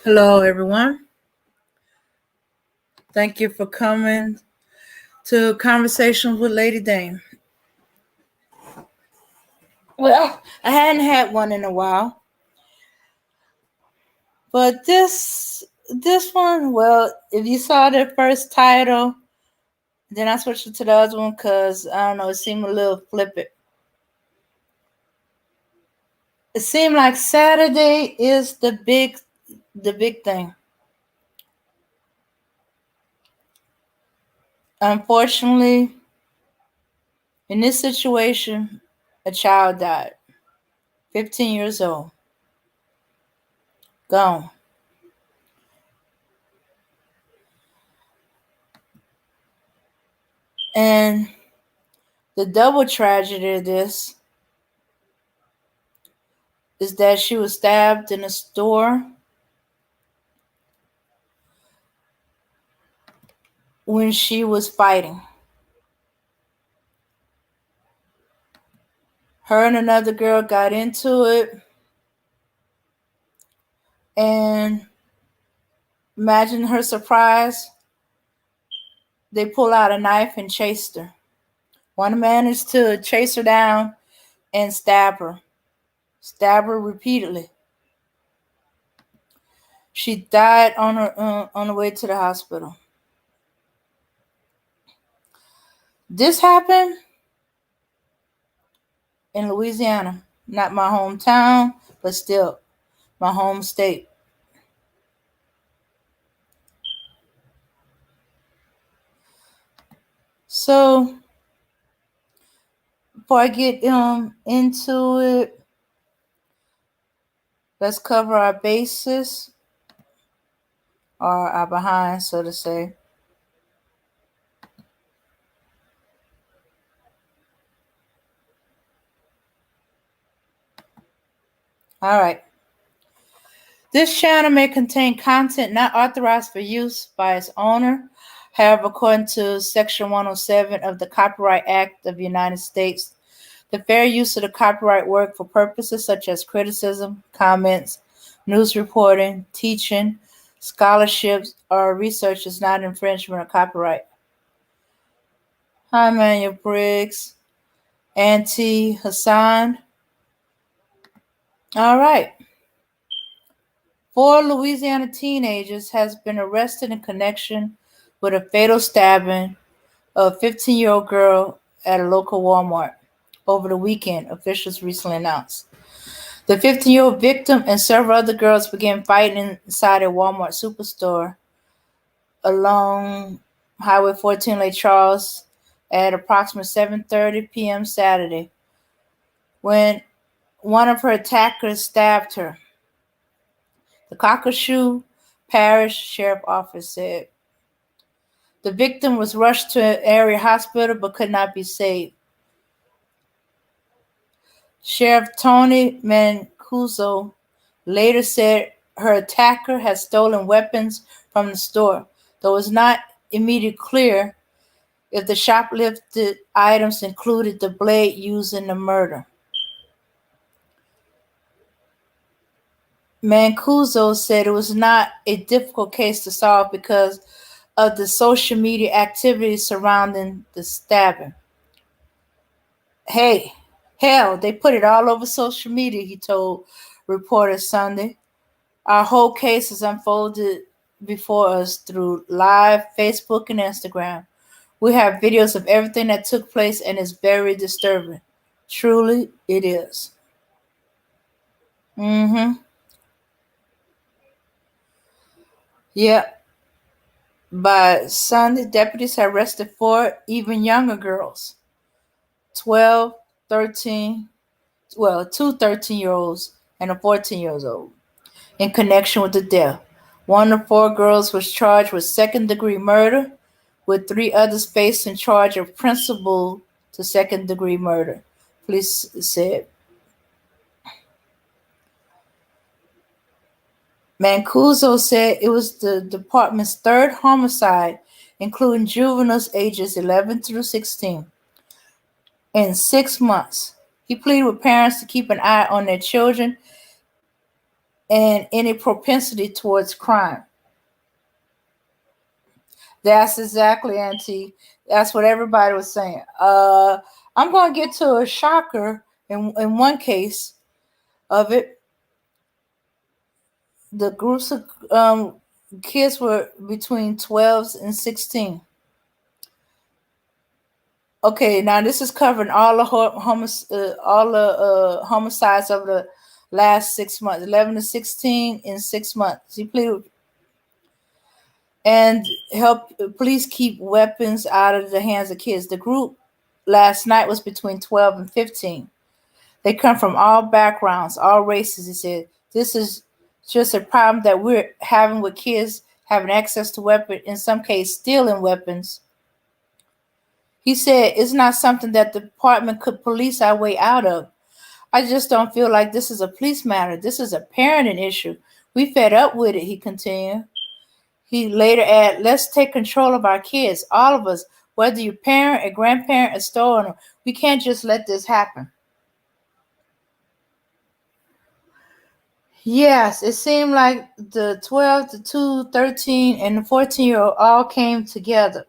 Hello, everyone. Thank you for coming to Conversations with Lady Dame. Well, I hadn't had one in a while, but this one, well, if you saw the first title, then I switched it to the other one because I don't know, it seemed a little flippant. It seemed like Saturday is the big thing. Unfortunately, in this situation, a child died, 15 years old, gone. And the double tragedy of this is that she was stabbed in a store when she was fighting. Her and another girl got into it, and imagine her surprise. They pull out a knife and chased her. One managed to chase her down and stab her repeatedly. She died on the way to the hospital. This happened in Louisiana, not my hometown, but still my home state. So before I get into it, let's cover our bases or our behind, so to say. All right. This channel may contain content not authorized for use by its owner. However, according to Section 107 of the Copyright Act of the United States, the fair use of the copyright work for purposes such as criticism, comments, news reporting, teaching, scholarships, or research is not infringement of copyright. Hi, Manuel Briggs, Auntie Hassan. All right. 4 Louisiana teenagers has been arrested in connection with a fatal stabbing of a 15-year-old girl at a local Walmart over the weekend, officials recently announced. The 15-year-old victim and several other girls began fighting inside a Walmart superstore along Highway 14 Lake Charles at approximately 7:30 p.m. Saturday when one of her attackers stabbed her. The Calcasieu Parish Sheriff Office said the victim was rushed to an area hospital but could not be saved. Sheriff Tony Mancuso later said her attacker had stolen weapons from the store, though it was not immediately clear if the shoplifted items included the blade used in the murder. Mancuso said it was not a difficult case to solve because of the social media activity surrounding the stabbing. Hell, they put it all over social media, he told reporters Sunday. Our whole case is unfolded before us through live Facebook and Instagram. We have videos of everything that took place and it's very disturbing. Truly, it is. Yeah. By Sunday, deputies had arrested 4 even younger girls, 12, 13, well, 2 13-year-olds and a 14-year-old, in connection with the death. One of the 4 girls was charged with second-degree murder, with 3 others facing charge of principal to second-degree murder, police said. Mancuso said it was the department's 3rd homicide, including juveniles ages 11 through 16, in 6 months. He pleaded with parents to keep an eye on their children and any propensity towards crime. That's exactly, Auntie. That's what everybody was saying. I'm going to get to a shocker in one case of it. The groups of kids were between 12 and 16. Okay, now this is covering all the homicides of the last 6 months, 11 to 16 in 6 months. He pleaded and help police keep weapons out of the hands of kids. The group last night was between 12 and 15. They come from all backgrounds, all races. He said, this is just a problem that we're having with kids having access to weapons, in some cases stealing weapons. He said, it's not something that the department could police our way out of. I just don't feel like this is a police matter. This is a parenting issue. We fed up with it, he continued. He later added, let's take control of our kids, all of us, whether you're a parent, a grandparent, a store owner. We can't just let this happen. Yes, it seemed like the 12, the 2, 13, and the 14-year-old all came together.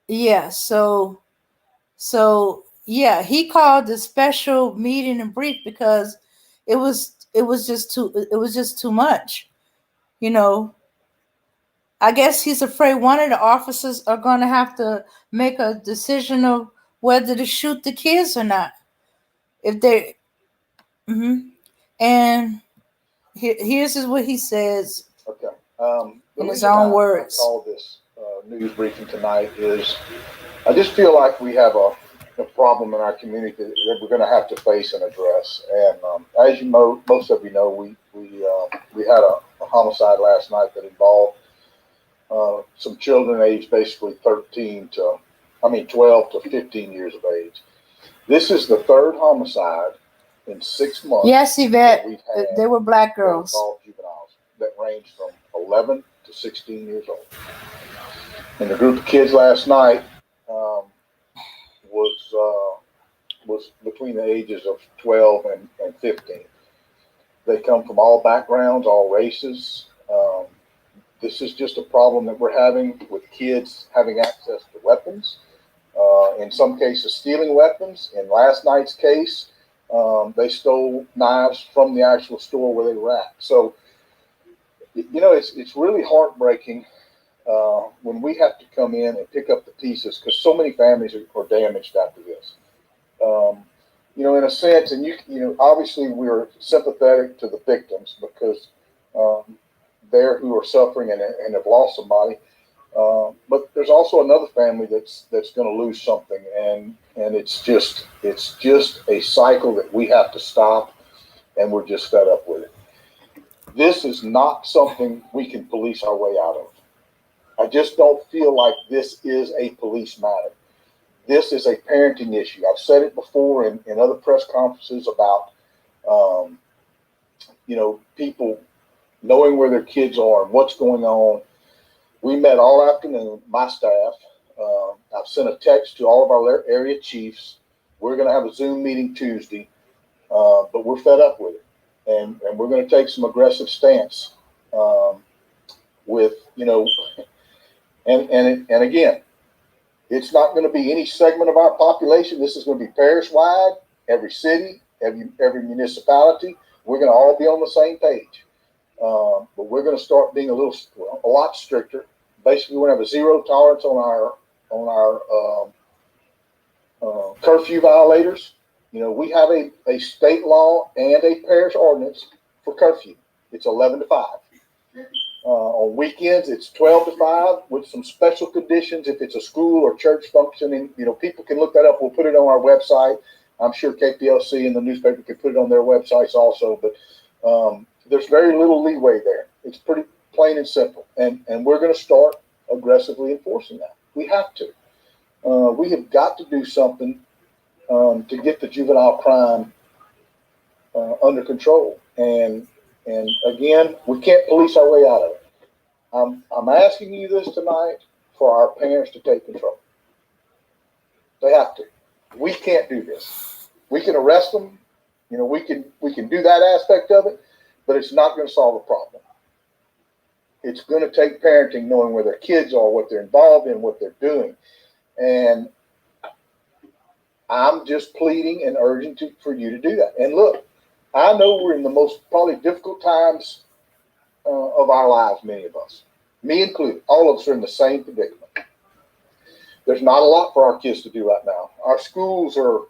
Yeah, so yeah, he called the special meeting and brief because it was just too much. You know, I guess he's afraid one of the officers are going to have to make a decision of whether to shoot the kids or not. If they, and here's what he says. Okay. In his own words. I call this news briefing tonight is I just feel like we have a problem in our community that we're going to have to face and address. And as you know, most of you know, we had a homicide last night that involved some children aged basically 12 to 15 years of age. This is the third homicide in 6 months. Yes, Yvette, they were black girls. Juveniles that ranged from 11 to 16 years old. And the group of kids last night was between the ages of 12 and 15. They come from all backgrounds, all races. This is just a problem that we're having with kids having access to weapons. In some cases, stealing weapons. In last night's case, they stole knives from the actual store where they were at. So, you know, it's really heartbreaking when we have to come in and pick up the pieces because so many families are damaged after this. You know, in a sense, and you know, obviously we're sympathetic to the victims because they're who are suffering and have lost somebody. But there's also another family that's going to lose something, and it's just a cycle that we have to stop, and we're just fed up with it. This is not something we can police our way out of. I just don't feel like this is a police matter. This is a parenting issue. I've said it before in other press conferences about, you know, people knowing where their kids are and what's going on. We met all afternoon, my staff. I've sent a text to all of our area chiefs. We're going to have a Zoom meeting Tuesday, but we're fed up with it. And we're going to take some aggressive stance with, you know, and again, it's not going to be any segment of our population. This is going to be parish-wide, every city, every municipality. We're going to all be on the same page. But we're going to start being a lot stricter. Basically, we're going to have a zero tolerance on our curfew violators. You know, we have a state law and a parish ordinance for curfew. It's 11 to 5. On weekends, it's 12 to 5 with some special conditions if it's a school or church function. And, you know, people can look that up. We'll put it on our website. I'm sure KPLC and the newspaper can put it on their websites also. But there's very little leeway there. It's pretty plain and simple. And we're going to start aggressively enforcing that. We have to. We have got to do something to get the juvenile crime under control. And again, we can't police our way out of it. I'm asking you this tonight for our parents to take control. They have to. We can't do this. We can arrest them. We can do that aspect of it, but it's not going to solve the problem. It's going to take parenting, knowing where their kids are, what they're involved in, what they're doing. And I'm just pleading and urging for you to do that. And look, I know we're in the most probably difficult times of our lives, many of us, me included. All of us are in the same predicament. There's not a lot for our kids to do right now. Our schools are,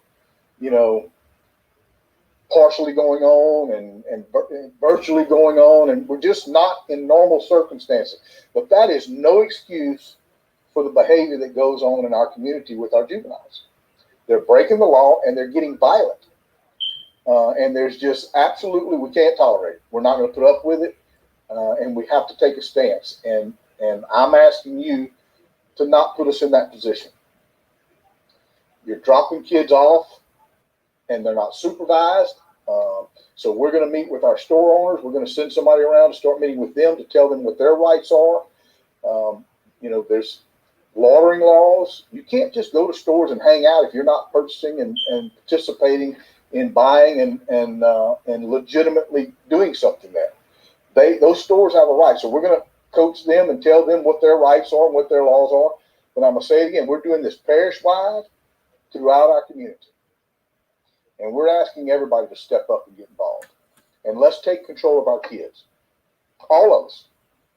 partially going on and virtually going on, and we're just not in normal circumstances. But that is no excuse for the behavior that goes on in our community with our juveniles. They're breaking the law and they're getting violent. And there's just absolutely, we can't tolerate it. We're not going to put up with it. And we have to take a stance. And I'm asking you to not put us in that position. You're dropping kids off and they're not supervised. So we're going to meet with our store owners. We're going to send somebody around to start meeting with them to tell them what their rights are. There's laundering laws. You can't just go to stores and hang out if you're not purchasing and participating in buying and legitimately doing something there. Those stores have a right. So we're going to coach them and tell them what their rights are and what their laws are. But I'm going to say it again, we're doing this parish-wide throughout our community. And we're asking everybody to step up and get involved. And let's take control of our kids. All of us.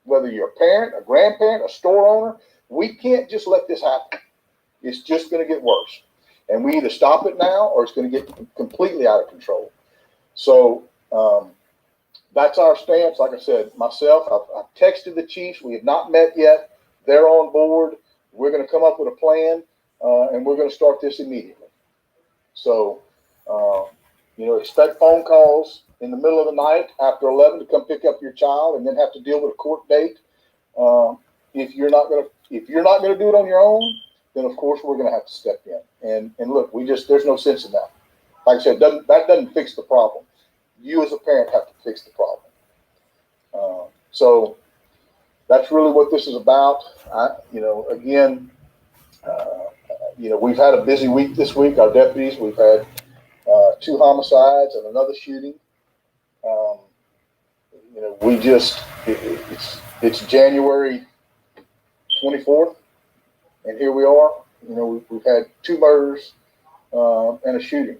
Whether you're a parent, a grandparent, a store owner, we can't just let this happen. It's just going to get worse. And we either stop it now or it's going to get completely out of control. So that's our stance. Like I said, myself, I've texted the chiefs. We have not met yet. They're on board. We're going to come up with a plan, and we're going to start this immediately. So, expect phone calls in the middle of the night after 11 to come pick up your child and then have to deal with a court date. If you're not going to do it on your own, then of course we're going to have to step in. And look, there's no sense in that. Like I said, that doesn't fix the problem. You as a parent have to fix the problem. So that's really what this is about. We've had a busy week this week. Our deputies, we've had 2 homicides and another shooting. It's January 24th, and here we are. We've had 2 murders and a shooting.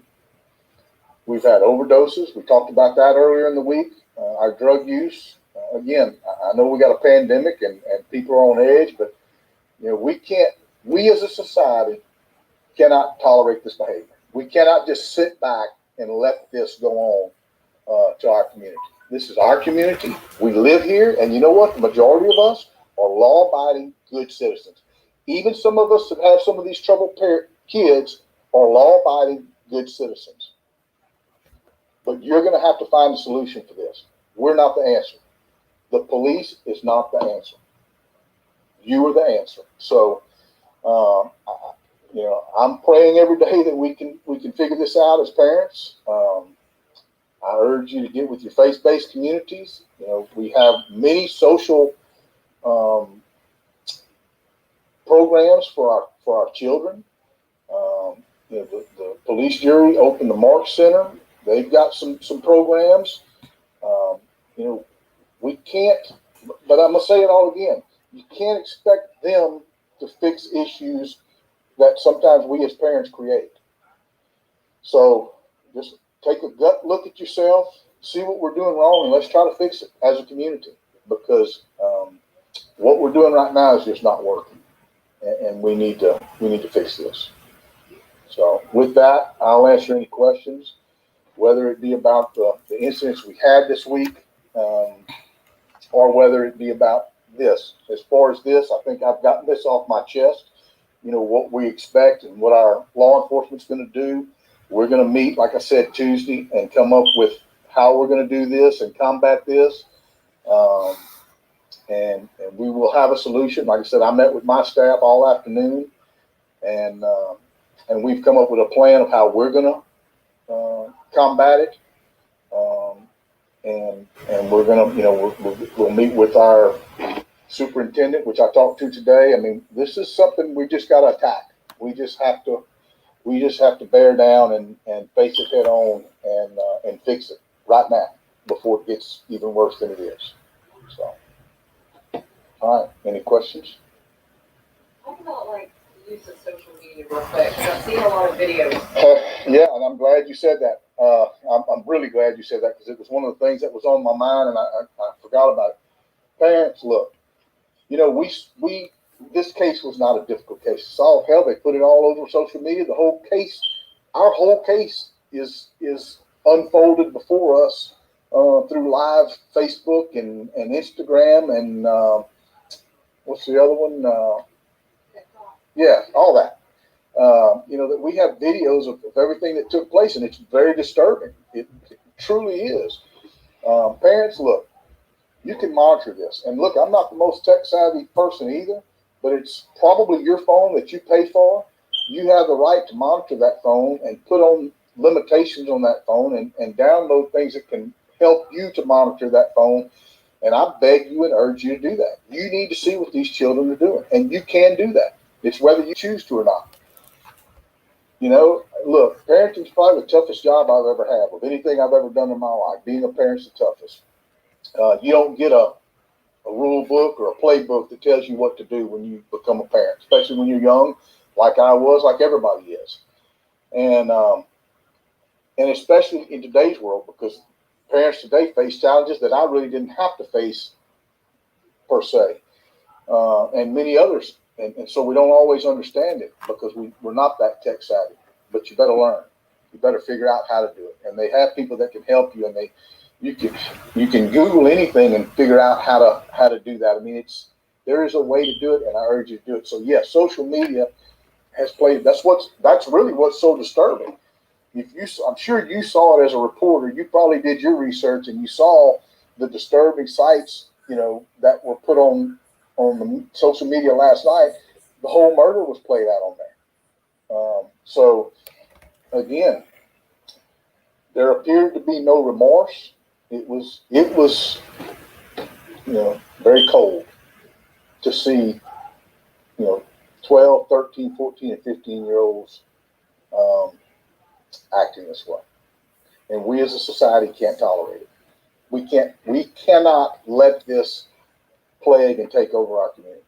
We've had overdoses. We talked about that earlier in the week. Our drug use. Again, I know we got a pandemic and people are on edge, but we as a society cannot tolerate this behavior. We cannot just sit back and let this go on to our community. This is our community. We live here, and you know what? The majority of us are law-abiding, good citizens. Even some of us that have some of these troubled kids are law-abiding, good citizens. But you're going to have to find a solution for this. We're not the answer. The police is not the answer. You are the answer. So, I'm praying every day that we can figure this out as parents. I urge you to get with your faith-based communities. We have many social programs for our children. The police jury opened the Mark Center. They've got some programs. We can't, but I'm going to say it all again. You can't expect them to fix issues that sometimes we as parents create. So just take a gut look at yourself, see what we're doing wrong, and let's try to fix it as a community, because what we're doing right now is just not working, and we need to fix this. So with that, I'll answer any questions, whether it be about the incidents we had this week, or whether it be about this. As far as this, I think I've gotten this off my chest. What we expect and what our law enforcement's going to do. We're going to meet, like I said, Tuesday and come up with how we're going to do this and combat this. And we will have a solution. Like I said, I met with my staff all afternoon, and we've come up with a plan of how we're going to combat it. And we're going to, we'll meet with our superintendent, which I talked to today. I mean, this is something we just got to attack. We just have to We just have to bear down and face it head on and fix it right now before it gets even worse than it is. So, all right. Any questions? Talk about like the use of social media real quick, because I've seen a lot of videos. Yeah, and I'm glad you said that. I'm really glad you said that because it was one of the things that was on my mind, and I forgot about it. Parents, look, we this case was not a difficult case. It's all hell. They put it all over social media. The whole case, our whole case is unfolded before us through live Facebook and Instagram and what's the other one? Yeah, all that. That we have videos of everything that took place, and it's very disturbing. It truly is. Parents, look, you can monitor this. And look, I'm not the most tech savvy person either, but it's probably your phone that you pay for. You have the right to monitor that phone and put on limitations on that phone and download things that can help you to monitor that phone. And I beg you and urge you to do that. You need to see what these children are doing, and you can do that. It's whether you choose to or not. Look, parenting is probably the toughest job I've ever had of anything I've ever done in my life. Being a parent's the toughest. You don't get a rule book or a playbook that tells you what to do when you become a parent, especially when you're young, like I was, like everybody is. And especially in today's world, because parents today face challenges that I really didn't have to face per se, and many others. And so we don't always understand it because we're not that tech savvy. But you better learn. You better figure out how to do it. And they have people that can help you, and you can Google anything and figure out how to do that. I mean, there is a way to do it, and I urge you to do it. So yes, social media has played. That's really what's so disturbing. I'm sure you saw it as a reporter. You probably did your research and you saw the disturbing sites, that were put on the social media last night. The whole murder was played out on there. So again, there appeared to be no remorse. It was very cold to see 12, 13, 14, and 15-year-olds acting this way. And we as a society can't tolerate it. We cannot let this plague and take over our community,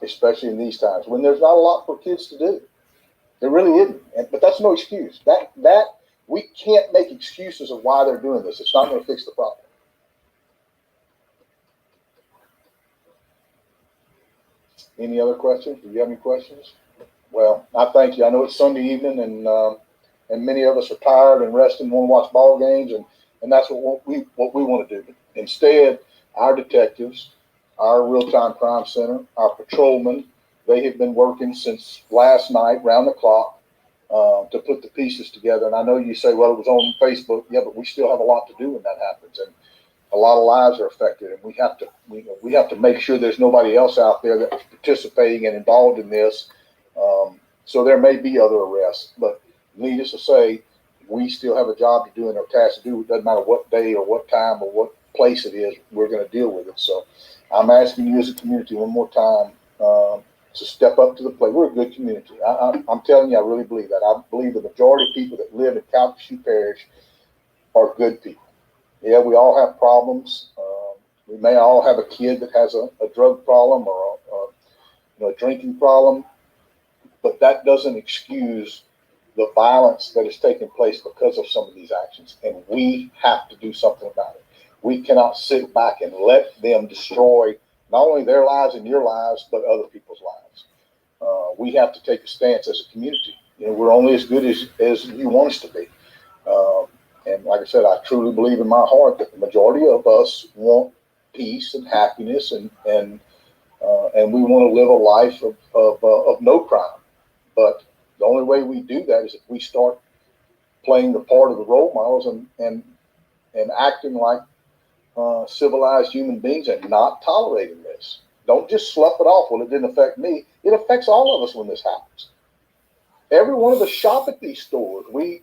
especially in these times when there's not a lot for kids to do. There really isn't. But that's no excuse. That we can't make excuses of why they're doing this. It's not going to fix the problem. Any other questions? Do you have any questions? Well, I thank you. I know it's Sunday evening, and many of us are tired and resting, want to watch ball games, and that's what we want to do. Instead, our detectives, our real-time crime center, our patrolmen, they have been working since last night, round the clock, to put the pieces together. And I know you say, well, it was on Facebook. Yeah, but we still have a lot to do when that happens, and a lot of lives are affected, and we have to make sure there's nobody else out there that's participating and involved in this. So there may be other arrests, but needless to say, we still have a job to do and a task to do. It doesn't matter what day or what time or what place it is, we're going to deal with it. So I'm asking you as a community one more time to step up to the plate. We're a good community. I'm telling you, I really believe that. I believe the majority of people that live in Calcasieu Parish are good people. Yeah, we all have problems. We may all have a kid that has a drug problem or a drinking problem, but that doesn't excuse the violence that is taking place because of some of these actions, and we have to do something about it. We cannot sit back and let them destroy not only their lives and your lives, but other people's lives. We have to take a stance as a community. We're only as good as you want us to be. And like I said, I truly believe in my heart that the majority of us want peace and happiness, and we want to live a life of no crime. But the only way we do that is if we start playing the part of the role models and acting like civilized human beings and not tolerating this. Don't just slough it off. Well, it didn't affect me. It affects all of us when this happens. Every one of us shop at these stores. We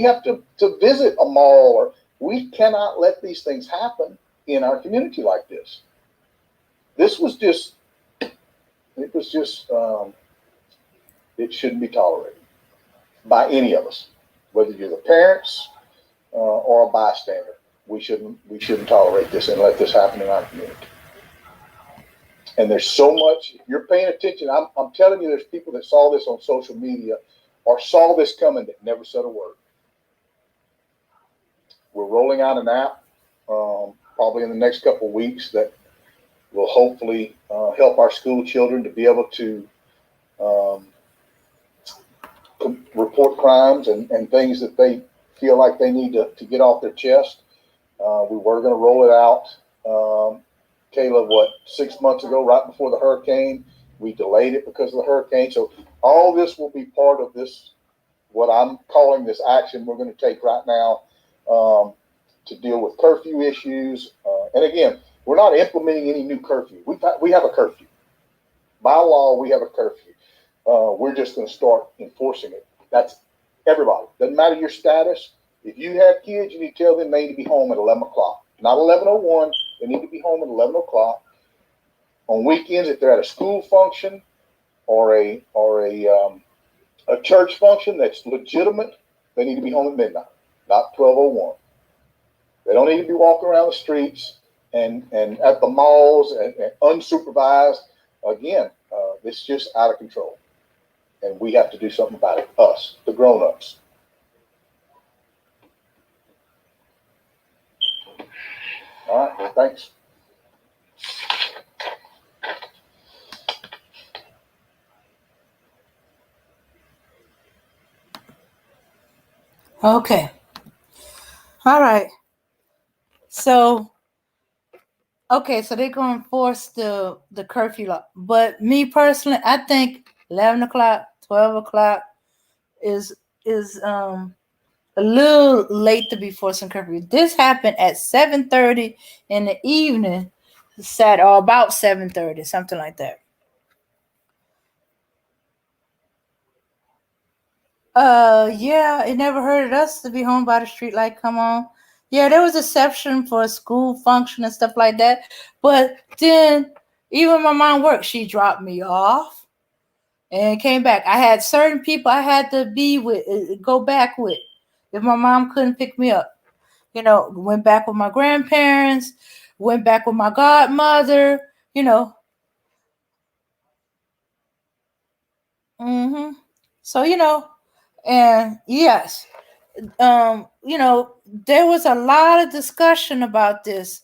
have to visit a mall, or we cannot let these things happen in our community like this. It was just It shouldn't be tolerated by any of us, whether you're the parents or a bystander. We shouldn't tolerate this and let this happen in our community. And there's so much. If you're paying attention, I'm telling you, there's people that saw this on social media or saw this coming that never said a word. We're rolling out an app probably in the next couple of weeks that will hopefully help our school children to be able to report crimes and things that they feel like they need to get off their chest. We were going to roll it out, Kayla, 6 months ago, right before the hurricane. We delayed it because of the hurricane. So all this will be part of this, what I'm calling this action we're going to take right now to deal with curfew issues. And again, we're not implementing any new curfew. We have a curfew. By law, we have a curfew. We're just going to start enforcing it. That's everybody. Doesn't matter your status. If you have kids, you need to tell them they need to be home at 11 o'clock. Not 11:01. They need to be home at 11 o'clock. On weekends, if they're at a school function or a church function that's legitimate, they need to be home at midnight, not 12:01. They don't need to be walking around the streets and at the malls and unsupervised. Again, it's just out of control. And we have to do something about it, us, the grown-ups. All right, well, thanks. Okay. All right. So, okay, so they're going to enforce the curfew law. But me personally, I think 11 o'clock, 12 o'clock is a little late to be forcing curfew. This happened at 7:30 in the evening, or about 7:30, something like that. Yeah, it never hurted us to be home by the street light. Come on. Yeah, there was exception for a school function and stuff like that. But then even my mom worked, she dropped me off and came back. I had certain people I had to be with, go back with, if my mom couldn't pick me up. Went back with my grandparents, went back with my godmother, Mm-hmm. So, and yes, there was a lot of discussion about this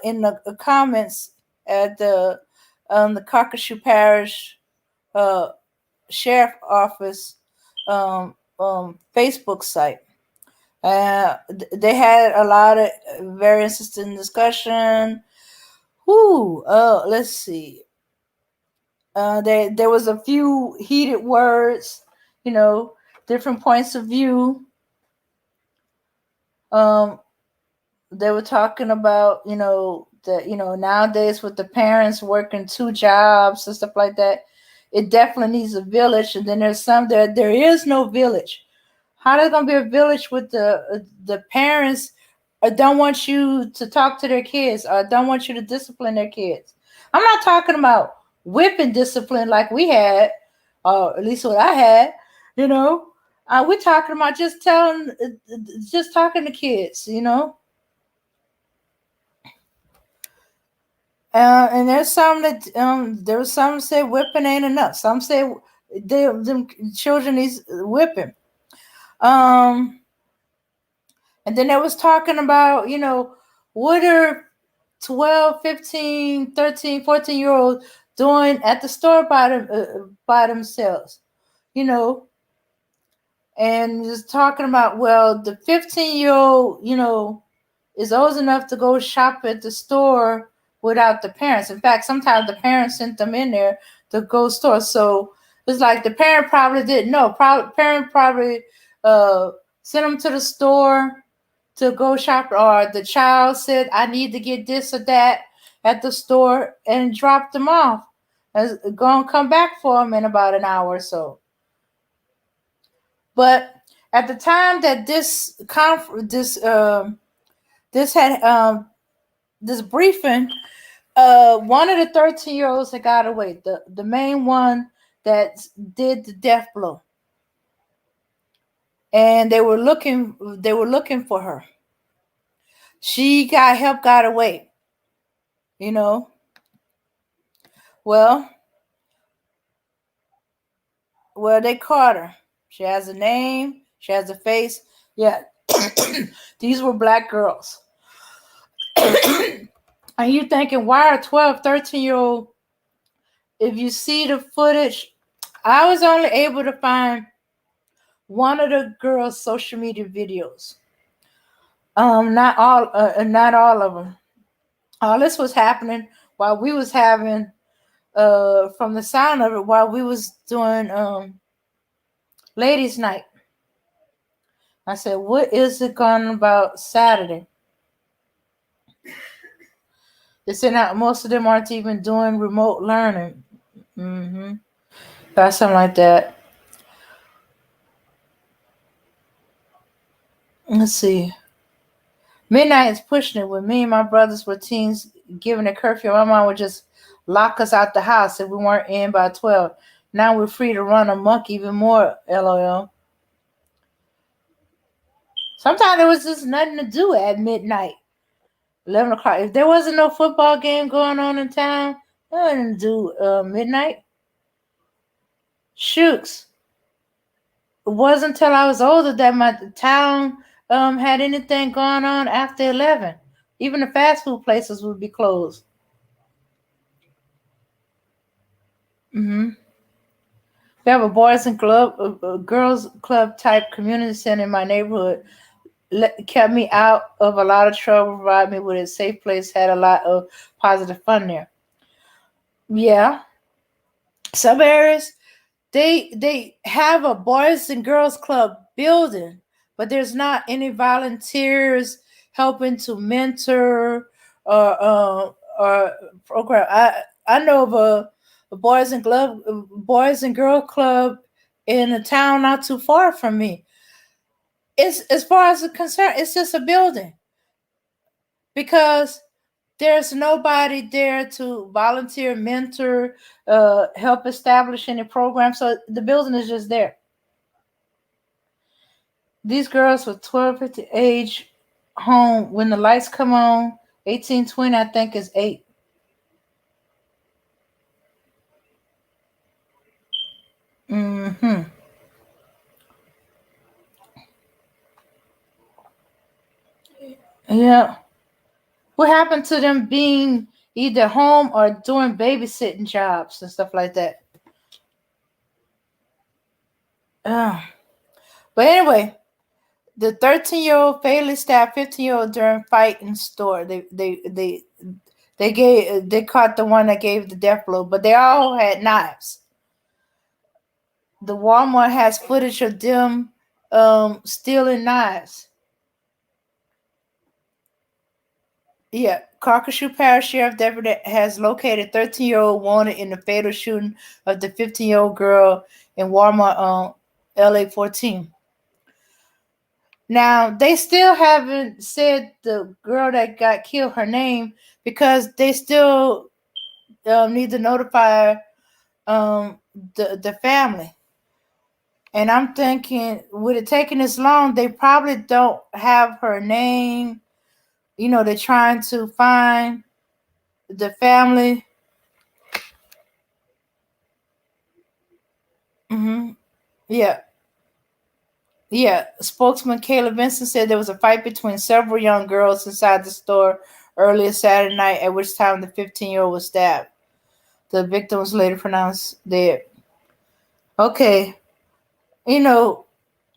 in the comments at the Calcasieu Parish Sheriff Office Facebook site. They had a lot of very interesting discussion. Let's see. There was a few heated words, different points of view. They were talking about, that, nowadays with the parents working 2 jobs and stuff like that, it definitely needs a village. And then there's some there is no village. How there's gonna be a village with the parents don't want you to talk to their kids or don't want you to discipline their kids? I'm not talking about whipping discipline like we had, or at least what I had. We're talking about just talking to kids. And there's some that there was some say whipping ain't enough. Some say them children needs whipping. And then there was talking about, what are 12, 15, 13, 14-year-olds doing at the store by themselves, and just talking about, well, the 15-year-old, is old enough to go shop at the store without the parents. In fact, sometimes the parents sent them in there to go store. So it's like the parent probably didn't know. Parent probably sent them to the store to go shop, or the child said, I need to get this or that at the store, and dropped them off. And gonna come back for them in about an hour or so. But at the time that this briefing, one of the 13-year-olds that got away, the main one that did the death blow, and they were looking for her. She got help, got away. You know. Well, they caught her. She has a name. She has a face. Yeah, these were black girls. And you're thinking, why are 12, 13-year-old? If you see the footage, I was only able to find one of the girls' social media videos. Not all of them. All this was happening while we was having, from the sound of it, while we was doing ladies' night. I said, what is it going about Saturday? They said not most of them aren't even doing remote learning. Got something like that. Let's see. Midnight is pushing it. When me and my brothers were teens given a curfew, my mom would just lock us out the house if we weren't in by 12. Now we're free to run amok even more, LOL. Sometimes there was just nothing to do at midnight, 11 o'clock. If there wasn't no football game going on in town, there wasn't to do midnight. Shooks. It wasn't until I was older that my town had anything going on after 11. Even the fast food places would be closed. We have a girls club type community center in my neighborhood. Kept me out of a lot of trouble, provided me with a safe place, had a lot of positive fun there. Yeah, some areas they have a boys and girls club building, but there's not any volunteers helping to mentor or program. I know of a boys and girl club in a town not too far from me. It's, as far as it's concerned, it's just a building because there's nobody there to volunteer, mentor, help establish any program. So the building is just there. These girls were 12, 50 age home when the lights come on. 18, 20, I think is 8. Yeah. What happened to them being either home or doing babysitting jobs and stuff like that? But anyway, the 13-year-old fatally stabbed 15-year-old during fight in store. They caught the one that gave the death blow, but they all had knives. The Walmart has footage of them stealing knives. Yeah, Calcasieu Parish Sheriff Deputy has located 13-year-old wanted in the fatal shooting of the 15-year-old girl in Walmart on LA 14. Now, they still haven't said the girl that got killed, her name, because they still need to notify the family. And I'm thinking, with it taking this long, they probably don't have her name. They're trying to find the family. Yeah. Yeah. Spokesman Kayla Vincent said there was a fight between several young girls inside the store earlier Saturday night, at which time the 15-year-old was stabbed. The victim was later pronounced dead. Okay.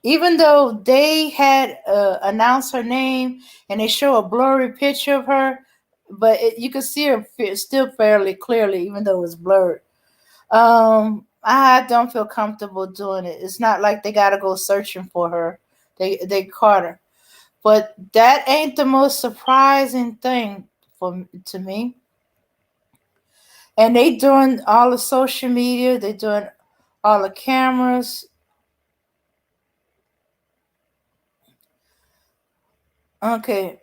Even though they had announced her name and they show a blurry picture of her, but you can see her still fairly clearly, even though it's blurred. I don't feel comfortable doing it. It's not like they gotta go searching for her. They caught her, but that ain't the most surprising thing to me. And they doing all the social media. They doing all the cameras. Okay.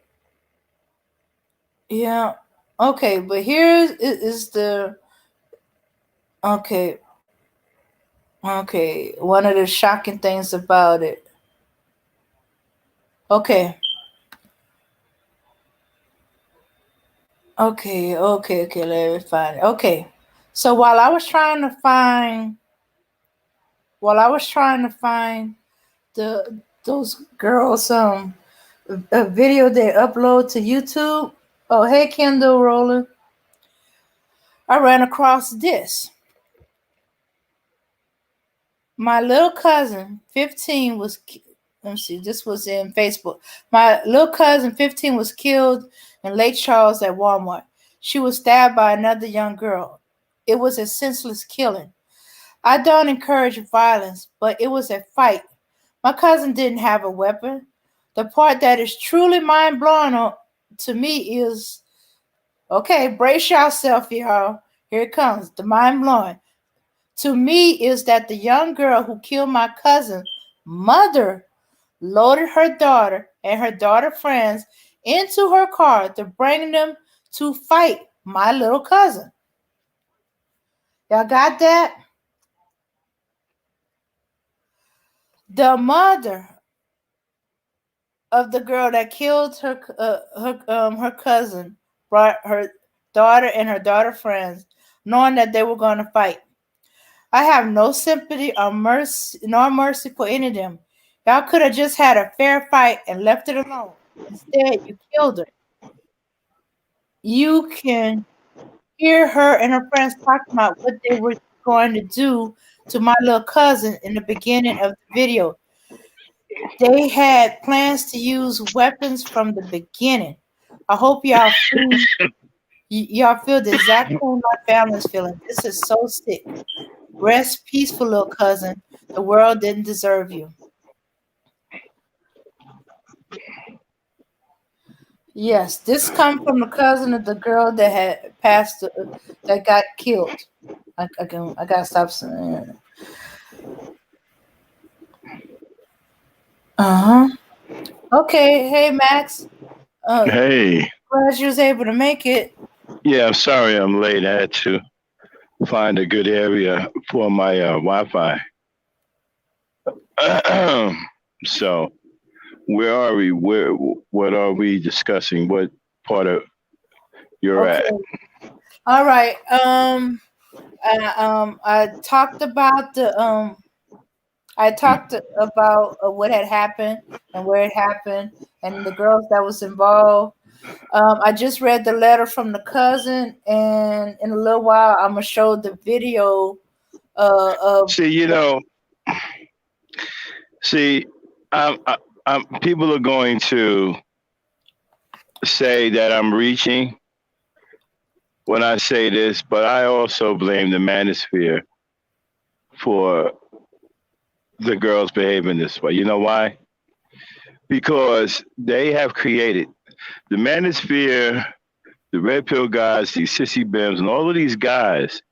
Yeah. Okay, but here is the okay. Okay, one of the shocking things about it. Okay, okay. Let me find it. Okay, so while I was trying to find those girls a video they upload to YouTube. Oh, hey Kendall Roller, I ran across this. My little cousin, 15, let me see, this was in Facebook. My little cousin, 15, was killed in Lake Charles at Walmart. She was stabbed by another young girl. It was a senseless killing. I don't encourage violence, but it was a fight. My cousin didn't have a weapon. The part that is truly mind blowing to me is okay, brace yourself, y'all. Here it comes. The mind blowing to me is that the young girl who killed my cousin's mother loaded her daughter and her daughter friends into her car to bring them to fight my little cousin. Y'all got that? The mother of the girl that killed her cousin brought her daughter and her daughter friends, knowing that they were going to fight. I have no sympathy or mercy, nor mercy for any of them. Y'all could have just had a fair fight and left it alone. Instead, you killed her. You can hear her and her friends talking about what they were going to do to my little cousin in the beginning of the video. They had plans to use weapons from the beginning. I hope y'all feel the exact same my family's feeling. This is so sick. Rest peaceful, little cousin. The world didn't deserve you. Yes, this come from the cousin of the girl that had passed, that got killed. I gotta stop saying. Uh huh. Okay. Hey, Max. Hey, Glad you was able to make it. yeah, I'm sorry I'm late. I had to find a good area for my Wi-Fi. So, where are we? What are we discussing? What part of you're at? Okay. All right. I talked about what had happened and where it happened and the girls that was involved. I just read the letter from the cousin, and in a little while, I'm gonna show the video of. See, see, people are going to say that I'm reaching when I say this, but I also blame the manosphere for the girls behaving this way. You know why? Because they have created the manosphere, the red pill guys, these sissy bims, and all of these guys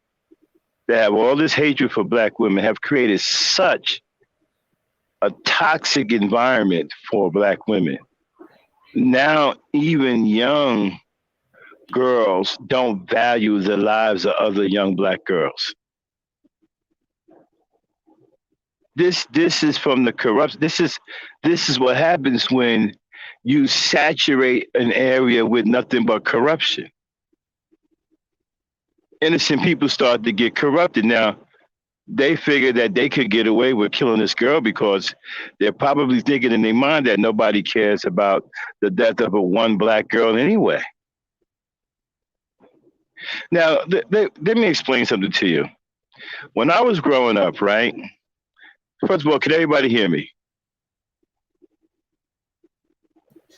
that have all this hatred for black women have created such a toxic environment for black women. Now, even young girls don't value the lives of other young black girls. This is from the corrupt. This is what happens when you saturate an area with nothing but corruption. Innocent people start to get corrupted. Now, they figure that they could get away with killing this girl because they're probably thinking in their mind that nobody cares about the death of a one black girl anyway. Now, let me explain something to you. When I was growing up, right? First of all, can everybody hear me?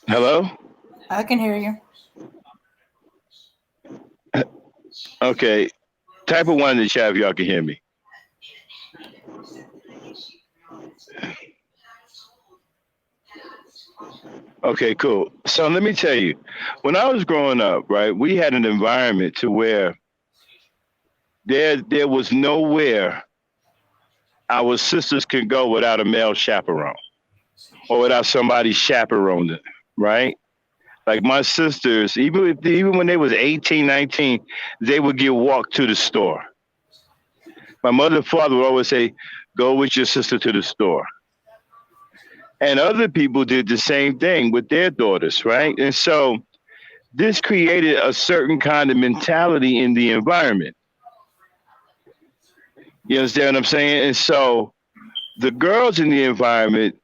Hello? I can hear you. Okay. Type of one in the chat if y'all can hear me. Okay, cool. So let me tell you, when I was growing up, right, we had an environment to where there was nowhere our sisters could go without a male chaperone or without somebody chaperoning, right? Like my sisters, even when they was 18, 19, they would get walked to the store. My mother and father would always say, Go with your sister to the store. And other people did the same thing with their daughters, right? And so this created a certain kind of mentality in the environment. You understand what I'm saying? And so the girls in the environment,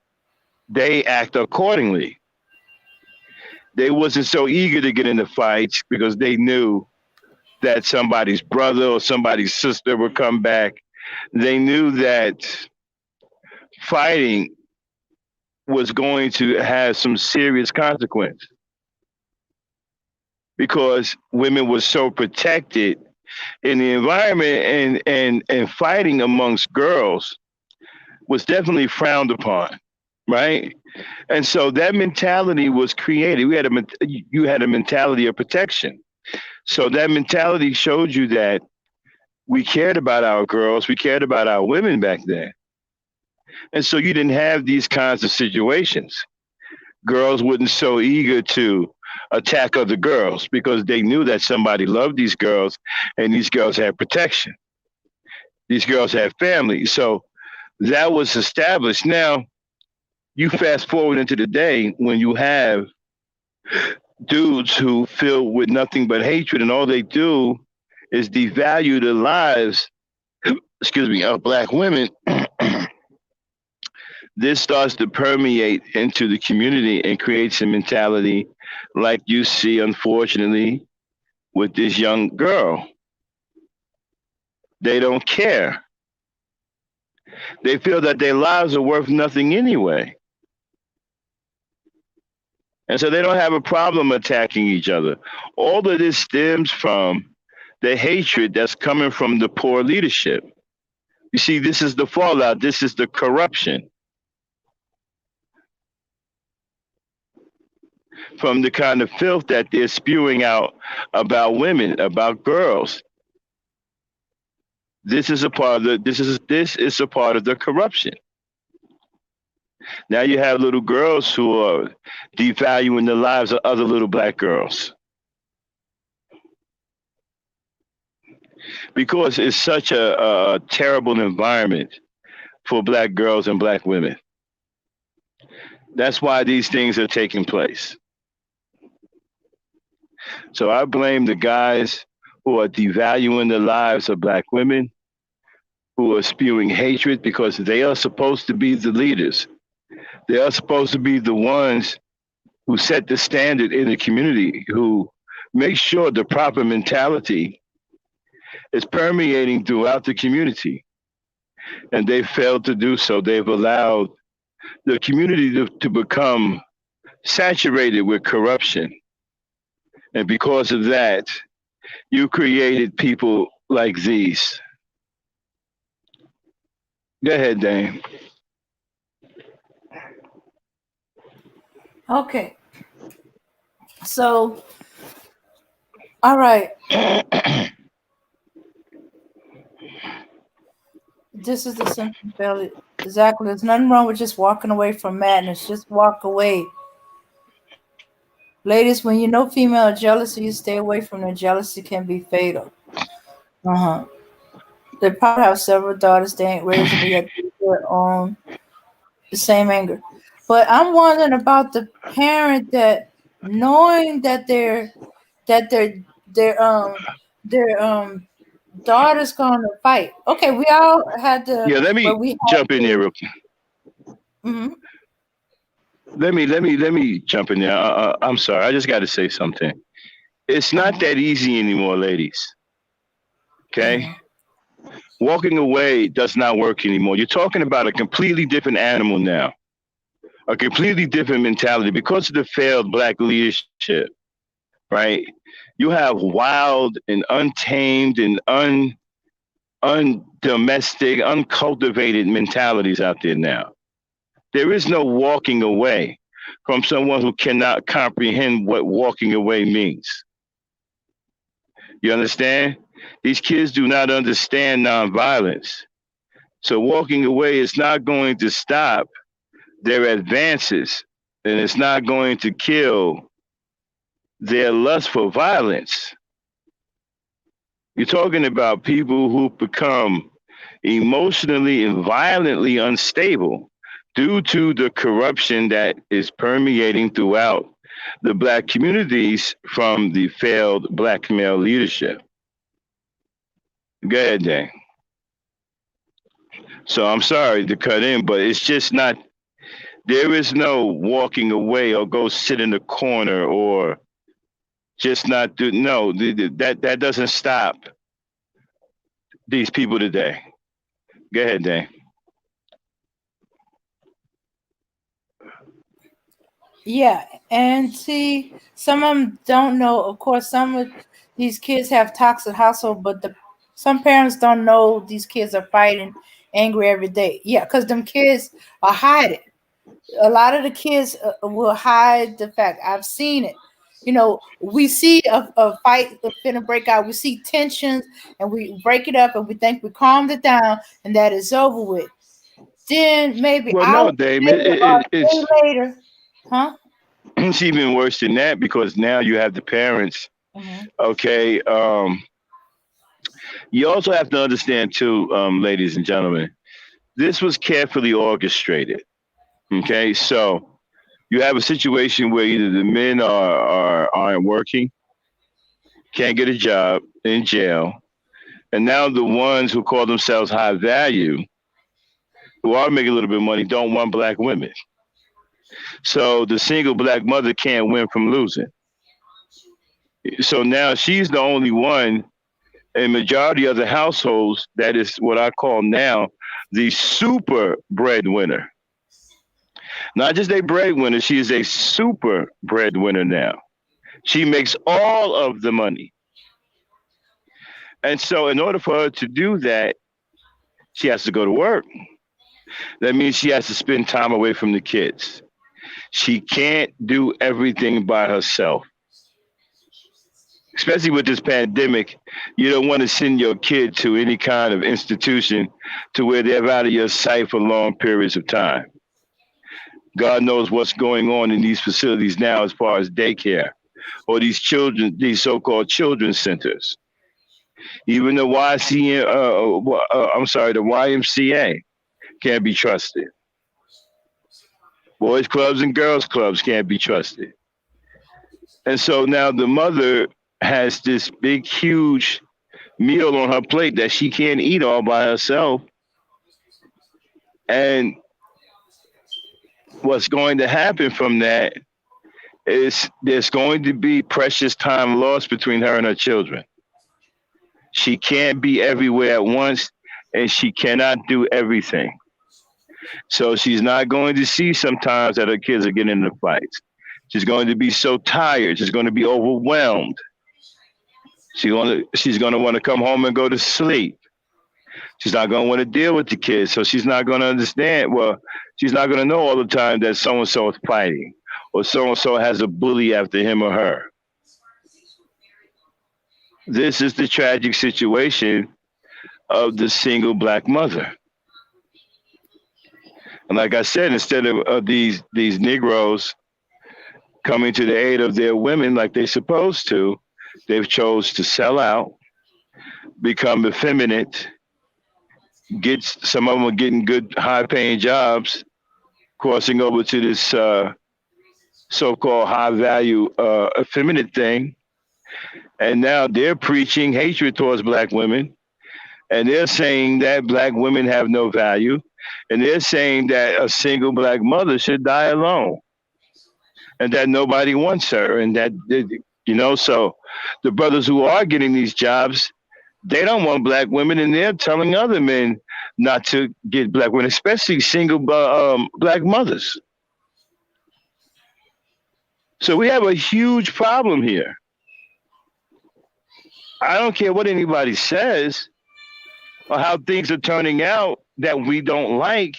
they act accordingly. They wasn't so eager to get into fights because they knew that somebody's brother or somebody's sister would come back. They knew that fighting was going to have some serious consequence because women were so protected in the environment, and fighting amongst girls was definitely frowned upon, right? And so that mentality was created. You had a mentality of protection. So that mentality showed you that we cared about our girls, we cared about our women back then. And so you didn't have these kinds of situations. Girls wasn't so eager to attack other girls because they knew that somebody loved these girls and these girls had protection. These girls had families. So that was established. Now, you fast forward into the day when you have dudes who fill with nothing but hatred, and all they do is devalue the lives, excuse me, of black women. This starts to permeate into the community and creates a mentality like you see, unfortunately, with this young girl. They don't care. They feel that their lives are worth nothing anyway. And so they don't have a problem attacking each other. All of this stems from the hatred that's coming from the poor leadership. You see, this is the fallout, this is the corruption from the kind of filth that they're spewing out about women, about girls. This is a part of this is a part of the corruption. Now you have little girls who are devaluing the lives of other little black girls because it's such a terrible environment for black girls and black women. That's why these things are taking place. So I blame the guys who are devaluing the lives of black women, who are spewing hatred because they are supposed to be the leaders. They are supposed to be the ones who set the standard in the community, who make sure the proper mentality is permeating throughout the community. And they failed to do so. They've allowed the community to become saturated with corruption. And because of that, you created people like these. Go ahead, Dane. Okay. So, all right. This is the simple failure. Exactly. There's nothing wrong with just walking away from madness. Just walk away. Ladies, when you know female jealousy, you stay away from them. Jealousy can be fatal. Uh-huh. They probably have several daughters they ain't raising, but yet they're on the same anger. But I'm wondering about the parent that knowing that that their their their daughter's gonna fight. Okay, we all had to, Yeah, let me but we had jump in there to. real quick. Mhm. Let me jump in there. I'm sorry. I just got to say something. It's not that easy anymore, ladies. Okay, Mhm. walking away does not work anymore. You're talking about a completely different animal now, a completely different mentality because of the failed black leadership. Right? You have wild and untamed and undomestic, uncultivated mentalities out there now. There is no walking away from someone who cannot comprehend what walking away means. You understand? These kids do not understand nonviolence. So walking away is not going to stop their advances, and it's not going to kill their lust for violence. You're talking about people who become emotionally and violently unstable due to the corruption that is permeating throughout the black communities from the failed black male leadership. Go ahead, Dan. So I'm sorry to cut in, but it's just not, there is no walking away or go sit in the corner or just not do, no, that doesn't stop these people today. Go ahead, Dan. Yeah, and see, some of them don't know. Of course, some of these kids have toxic household, but some parents don't know these kids are fighting, angry every day. Yeah, because them kids are hiding. A lot of the kids will hide the fact. I've seen it. We see a fight finna break out. We see tensions, and we break it up, and we think we calmed it down, and that is over with. Then maybe Well, no, hours Dave, later or a day later, huh? it's even worse than that because now you have the parents. Mm-hmm. Okay. You also have to understand, too, ladies and gentlemen, this was carefully orchestrated. Okay. So you have a situation where either the men aren't working, can't get a job, in jail, and now the ones who call themselves high value, who are making a little bit of money, don't want black women. So the single black mother can't win from losing. So now she's the only one in majority of the households that is what I call now the super breadwinner. Not just a breadwinner, she is a super breadwinner now. She makes all of the money. And so in order for her to do that, she has to go to work. That means she has to spend time away from the kids. She can't do everything by herself. Especially with this pandemic, you don't want to send your kid to any kind of institution to where they're out of your sight for long periods of time. God knows what's going on in these facilities now as far as daycare or these so-called children's centers. Even the the YMCA can't be trusted. Boys clubs and girls clubs can't be trusted. And so now the mother has this big, huge meal on her plate that she can't eat all by herself. And what's going to happen from that is there's going to be precious time lost between her and her children. She can't be everywhere at once and she cannot do everything. So she's not going to see sometimes that her kids are getting into fights. She's going to be so tired. She's going to be overwhelmed. She's going to want to come home and go to sleep. She's not going to want to deal with the kids. So she's not going to understand. Well, she's not going to know all the time that so and so is fighting or so and so has a bully after him or her. This is the tragic situation of the single black mother. And like I said, instead of these Negroes coming to the aid of their women like they're supposed to, they've chose to sell out, become effeminate, get some of them are getting good high paying jobs, crossing over to this so-called high value effeminate thing. And now they're preaching hatred towards black women. And they're saying that black women have no value. And they're saying that a single black mother should die alone and that nobody wants her. And that, so the brothers who are getting these jobs, they don't want black women. And they're telling other men not to get black women, especially single black mothers. So we have a huge problem here. I don't care what anybody says or how things are turning out that we don't like.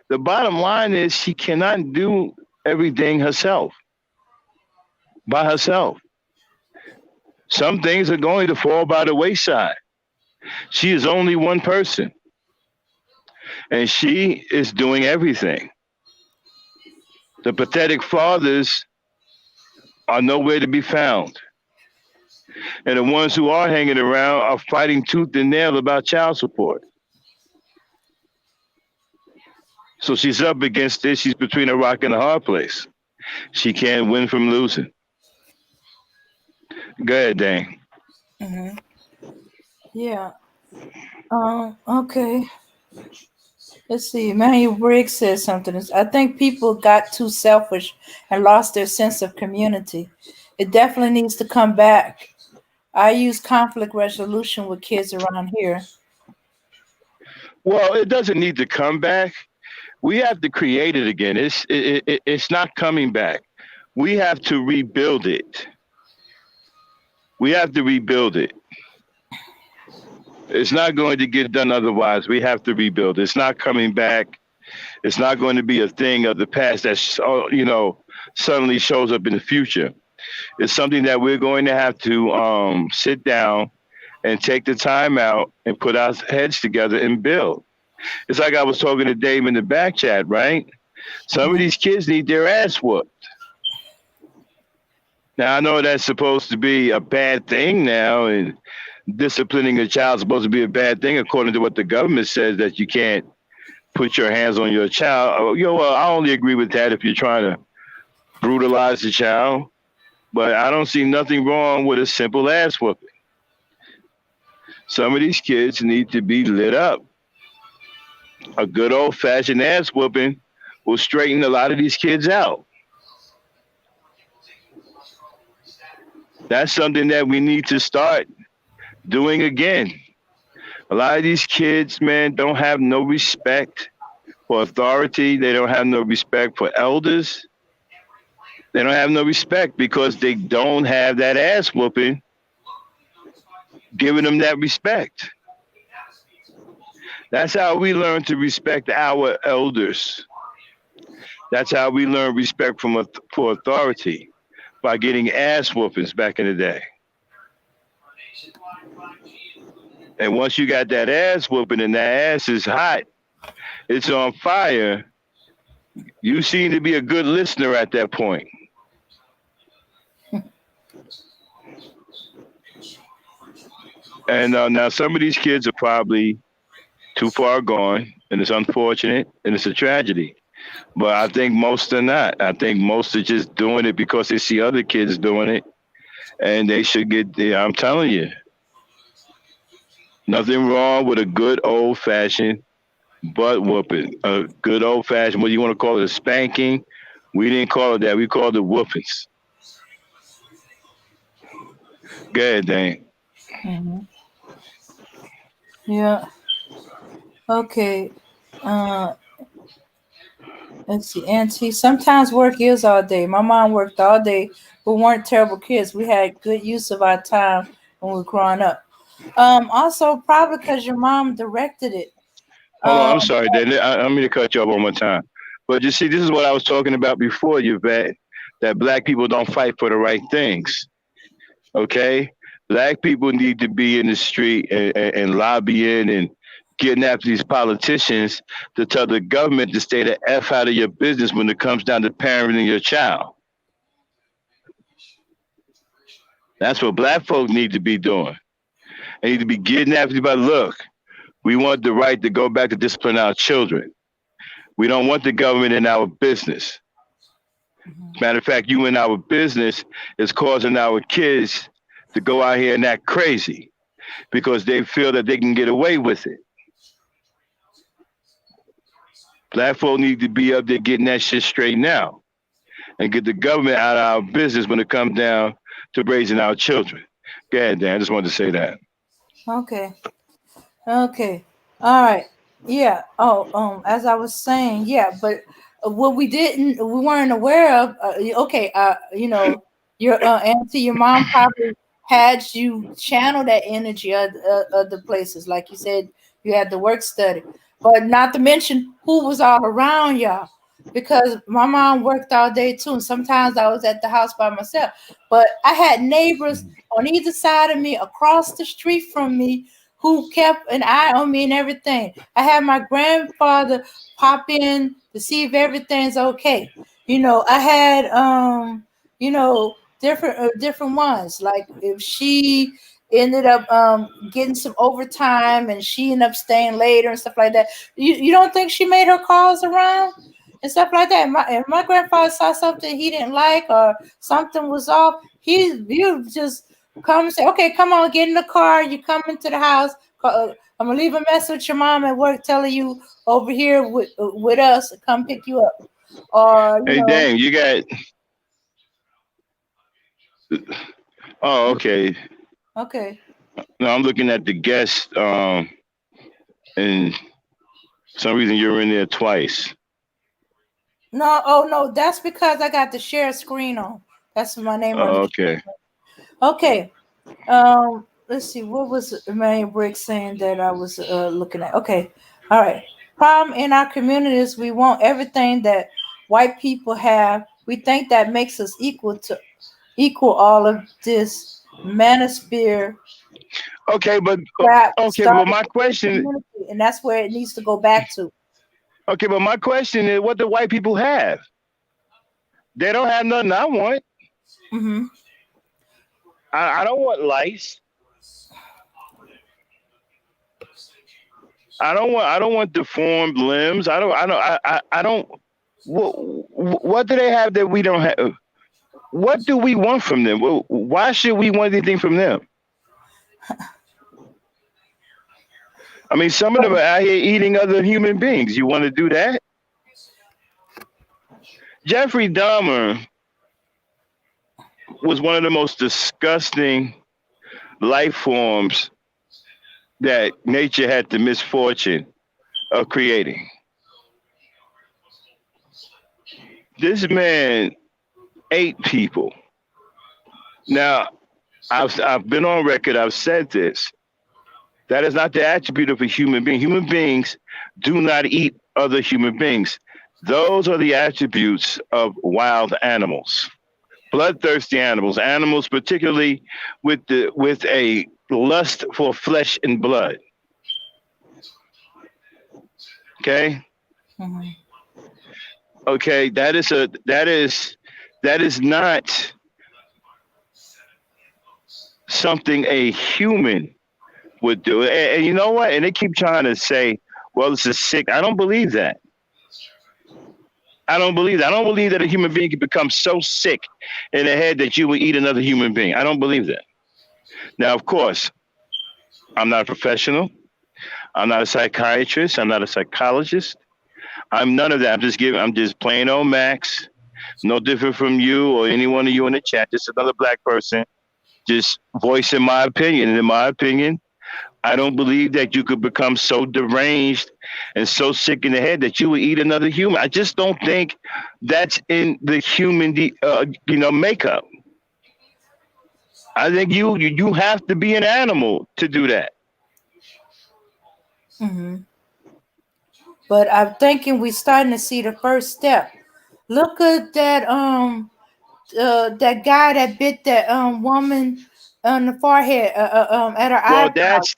The bottom line is she cannot do everything herself, by herself. Some things are going to fall by the wayside. She is only one person, and she is doing everything. The pathetic fathers are nowhere to be found. And the ones who are hanging around are fighting tooth and nail about child support. So she's up against it. She's between a rock and a hard place. She can't win from losing. Go ahead, Dane. Hmm. Yeah. Okay. Let's see. Manuel Briggs says something. I think people got too selfish and lost their sense of community. It definitely needs to come back. I use conflict resolution with kids around here. Well, it doesn't need to come back. We have to create it again. It's not coming back. We have to rebuild it. We have to rebuild it. It's not going to get done otherwise. We have to rebuild. It's not coming back. It's not going to be a thing of the past that suddenly shows up in the future. It's something that we're going to have to sit down and take the time out and put our heads together and build. It's like I was talking to Dave in the back chat, right? Some of Mhm. these kids need their ass whooped. Now I know that's supposed to be a bad thing now, and disciplining a child is supposed to be a bad thing according to what the government says that you can't put your hands on your child. Well, I only agree with that if you're trying to brutalize the child, but I don't see nothing wrong with a simple ass whooping. Some of these kids need to be lit up. A good old fashioned ass whooping will straighten a lot of these kids out. That's something that we need to start doing again. A lot of these kids, man, don't have no respect for authority. They don't have no respect for elders. They don't have no respect because they don't have that ass whooping giving them that respect. That's how we learn to respect our elders. That's how we learn respect for authority by getting ass whoopings back in the day. And once you got that ass whooping and that ass is hot, it's on fire, you seem to be a good listener at that point. And now some of these kids are probably too far gone, and it's unfortunate, and it's a tragedy. But I think most are not. I think most are just doing it because they see other kids doing it, and they should get there. I'm telling you, nothing wrong with a good old fashioned butt whooping. A good old fashioned, what do you want to call it, a spanking? We didn't call it that. We called it whoopings. Go ahead, Dane. Hmm. Yeah. Okay. Uh, let's see. Auntie, sometimes work is all day. My mom worked all day. We weren't terrible kids. We had good use of our time when we were growing up. Also, probably because your mom directed it. Hold on, I'm Um, sorry, Dane. I don't mean to cut you off one more time. But you see, this is what I was talking about before, Yvette, that black people don't fight for the right things. Okay? Black people need to be in the street and lobbying and getting after these politicians to tell the government to stay the F out of your business when it comes down to parenting your child. That's what black folk need to be doing. They need to be getting after everybody. Look, we want the right to go back to discipline our children. We don't want the government in our business. Matter of fact, you in our business is causing our kids to go out here and act crazy because they feel that they can get away with it. Black folk need to be up there getting that shit straight now and get the government out of our business when it comes down to raising our children. Go ahead, Dan. I just wanted to say that. okay. Okay. All right. Yeah. Oh, as I was saying, yeah, but what we weren't aware of, okay, your auntie, your mom probably had you channel that energy of the places. Like you said, you had the work study, but not to mention who was all around y'all. Because my mom worked all day too, and sometimes I was at the house by myself. But I had neighbors on either side of me, across the street from me, who kept an eye on me and everything. I had my grandfather pop in to see if everything's okay. I had different ones. Like if she ended up getting some overtime, and she ended up staying later and stuff like that. You don't think she made her calls around and stuff like that? If my grandfather saw something he didn't like or something was off, he would just come and say, "Okay, come on, get in the car. You come into the house. I'm gonna leave a message with your mom at work telling you over here with us. Come pick you up." Or Hey, damn, you got. Oh, okay. okay. No, I'm looking at the guest. And some reason you're in there twice. No, oh no, that's because I got the share screen on. That's my name on Oh, the. okay. Okay. Let's see. What was Emmanuel Briggs saying that I was looking at? Okay. All right. Problem in our communities, we want everything that white people have. We think that makes us equal all of this manosphere Okay, but crap okay, but started my in the question. community, and that's where it needs to go back to. Okay, but my question is, what do white people have? They don't have nothing I want. Mm-hmm. I don't want lice. I don't want deformed limbs. I don't. What do they have that we don't have? What do we want from them? Why should we want anything from them? I mean, some of them are out here eating other human beings. You want to do that? Jeffrey Dahmer was one of the most disgusting life forms that nature had the misfortune of creating. This man ate people. Now, I've been on record. I've said this. That is not the attribute of a human being. Human beings do not eat other human beings. Those are the attributes of wild animals, bloodthirsty animals, animals particularly with a lust for flesh and blood. Okay, Mm-hmm. okay, that is not something a human would do. And you know what? And they keep trying to say, well, it's a sick. I don't believe that. I don't believe that. I don't believe that a human being can become so sick in the head that you would eat another human being. I don't believe that. Now, of course, I'm not a professional. I'm not a psychiatrist. I'm not a psychologist. I'm none of that. I'm just plain old Max. No different from you or any one of you in the chat. Just another black person. Just voicing my opinion. And in my opinion, I don't believe that you could become so deranged and so sick in the head that you would eat another human. I just don't think that's in the human, makeup. I think you have to be an animal to do that. Mm-hmm. But I'm thinking we're starting to see the first step. Look at that guy that bit that woman on the forehead at her Well, eyebrow. that's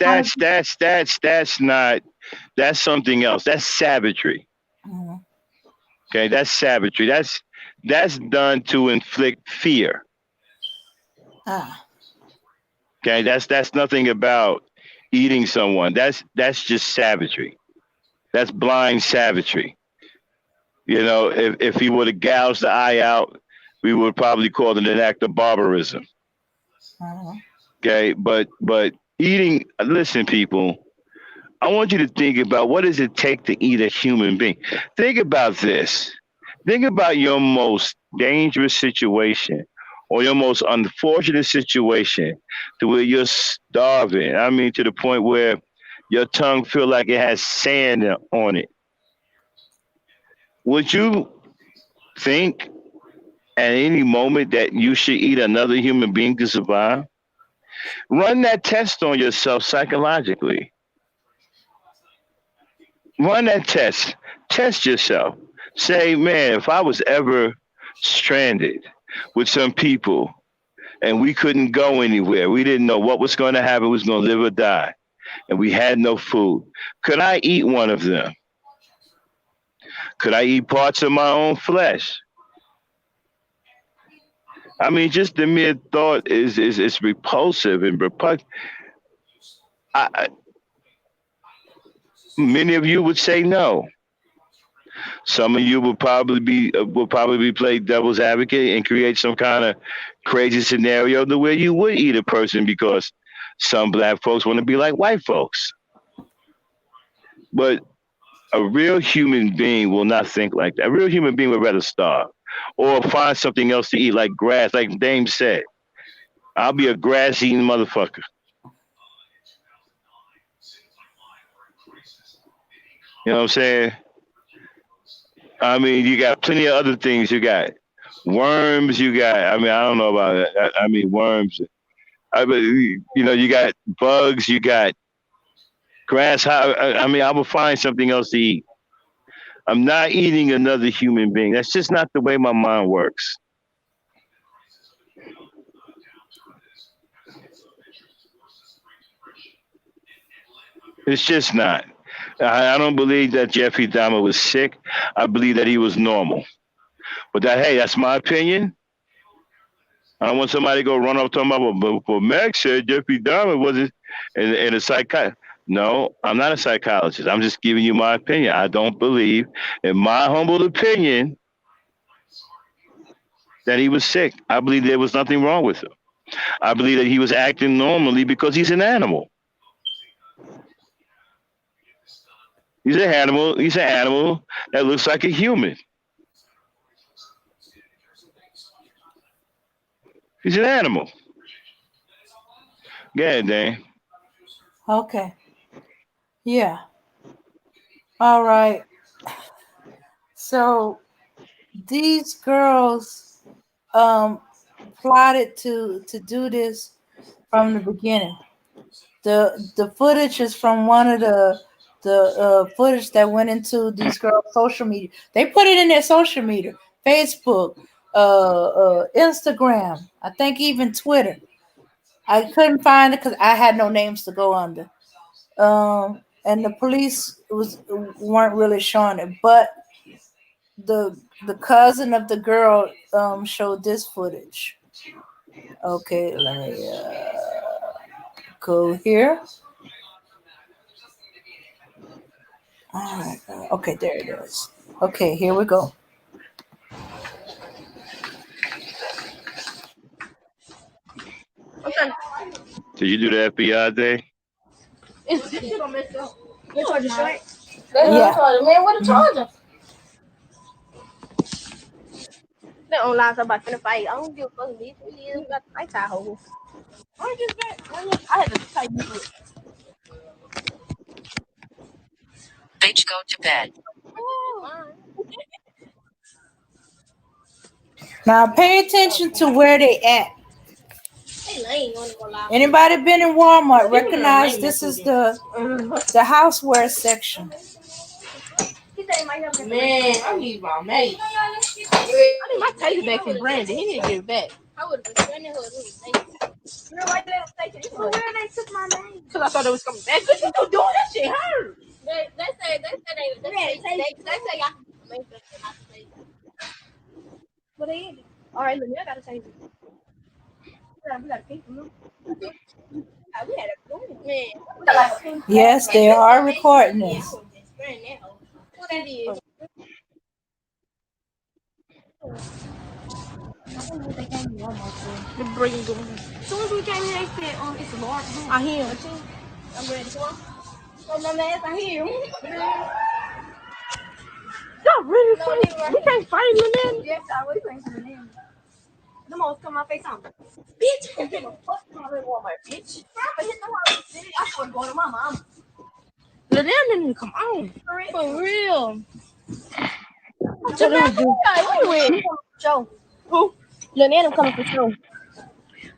not that's something else. That's savagery. Mhm. Okay, that's savagery. That's done to inflict fear. Ah. Okay, that's nothing about eating someone. That's just savagery. That's blind savagery. You know, if he would have gouged the eye out, we would probably call it an act of barbarism. Uh-huh. Okay, but eating. Listen, people. I want you to think about what does it take to eat a human being. Think about this. Think about your most dangerous situation or your most unfortunate situation to where you're starving. I mean, to the point where your tongue feel like it has sand on it. Would you think at any moment that you should eat another human being to survive? Run that test on yourself psychologically. Run that test. Test yourself. Say, man, if I was ever stranded with some people and we couldn't go anywhere, we didn't know what was going to happen, we was going to live or die, and we had no food, could I eat one of them? Could I eat parts of my own flesh? I mean, just the mere thought is repulsive and repugnant. Many of you would say no. Some of you will probably be play devil's advocate and create some kind of crazy scenario the way you would eat a person because some black folks want to be like white folks. But a real human being will not think like that. A real human being would rather starve or find something else to eat, like grass, like Dame said. I'll be a grass eating motherfucker. You know what I'm saying? I mean, you got plenty of other things. You got worms. You got. I mean, I don't know about that. I mean, worms. You got bugs. You got grass. I mean, I will find something else to eat. I'm not eating another human being. That's just not the way my mind works. It's just not. I don't believe that Jeffrey Dahmer was sick. I believe that he was normal. But hey, that's my opinion. I don't want somebody to go run off talking about, but Max said Jeffrey Dahmer wasn't in a psychiatrist. No, I'm not a psychologist. I'm just giving you my opinion. I don't believe, in my humble opinion, that he was sick. I believe there was nothing wrong with him. I believe that he was acting normally because he's an animal. He's an animal. He's an animal that looks like a human. He's an animal. Go ahead, Dan. Okay. Yeah. All right. So these girls plotted to do this from the beginning. The footage is from one of the footage that went into these girls' social media. They put it in their social media, Facebook, Instagram, I think even Twitter. I couldn't find it because I had no names to go under. And the police weren't really showing it, but the cousin of the girl showed this footage. Okay, let me go here. All right. Okay, there it is. Okay, here we go. Did you do the FBI thing? You charge it short? Yeah. Man, what a charger? They online so about finna fight. I don't give a fuck, bitch. We got the night tie hole. I just bet. I had to take you. Bitch, go to bed. Now pay attention to where they at. Hey, Lane, wanna go live? Anybody been in Walmart recognize this is the houseware section. Man, I need my mate. I need my taser back from Brandon. He need to get it back. I would have been Brandon who was taking. Why they took my name? Because I thought it was coming back. But you doing that shit hurt. They say y'all make that shit not to say. What they eat? All right, look, I gotta say this. We gotta keep them. We had a good man. Yes, they are recording this. What that is? The bring them. As soon as we came here, they said, it's a large room. I hear him. I'm ready to go. Oh, my man, I hear him. Y'all really fight? We can't fight him, man. Yes, I will fight him. The most come my face on. Bitch, I'm gonna fuck my Walmart, bitch. I'm hit the wall. I swear to go to my mom. Let them come on. For real. Jamaica, show. Who? Lennon coming for show.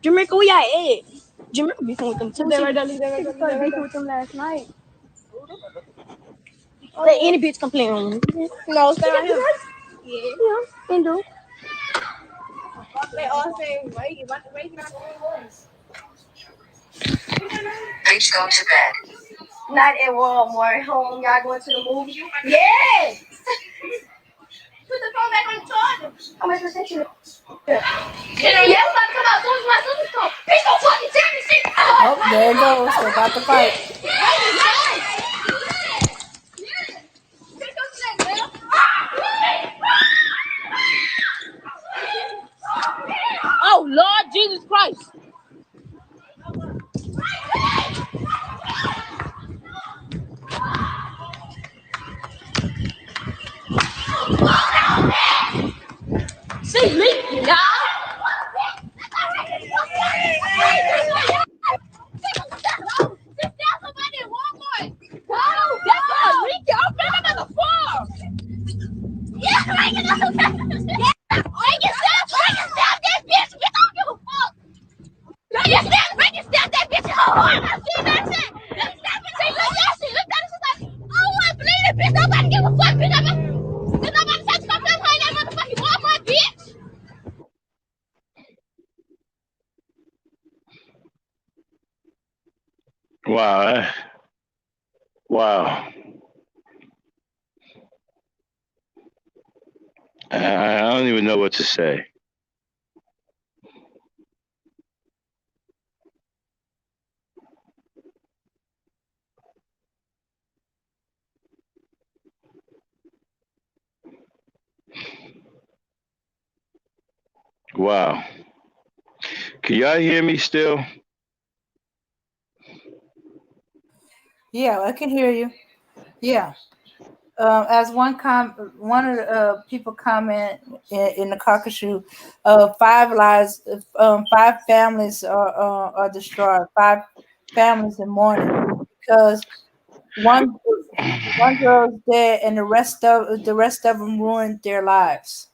Jamaica, we at it. Jamaica beefing with them too. They started beefing with them last night. Let any bitch complain. No, stay right here. Yeah, can do. They all say, wait, you about to wait now? Bitch, go to bed. Not at Walmart. Home, y'all going to the movie? Yes! Put the phone back on the charger. How much was that? Yeah, I'm about to come out as soon as my sister's come. Bitch, don't fucking tear this shit out. Oh, there it goes. They're about to fight. Oh, Lord Jesus Christ. See me, y'all. Somebody at Walmart. No, that's a leak. Y'all been on the floor. Yeah, bring it up. Bring it down that bitch. We don't give a fuck. Bring it down that bitch. Oh, I see that shit. Look that bitch. Look that shit. Look that shit. Like, oh, I believe it, bitch. Nobody give a fuck, bitch. Nobody touch my stuff in that motherfucking Walmart, bitch. Wow. Wow. I don't even know what to say. Wow. Can y'all hear me still? Yeah, I can hear you. Yeah. As one of the people comment in the Cockashoe, five families are destroyed. Five families in mourning because one one girl's dead and the rest of them ruined their lives.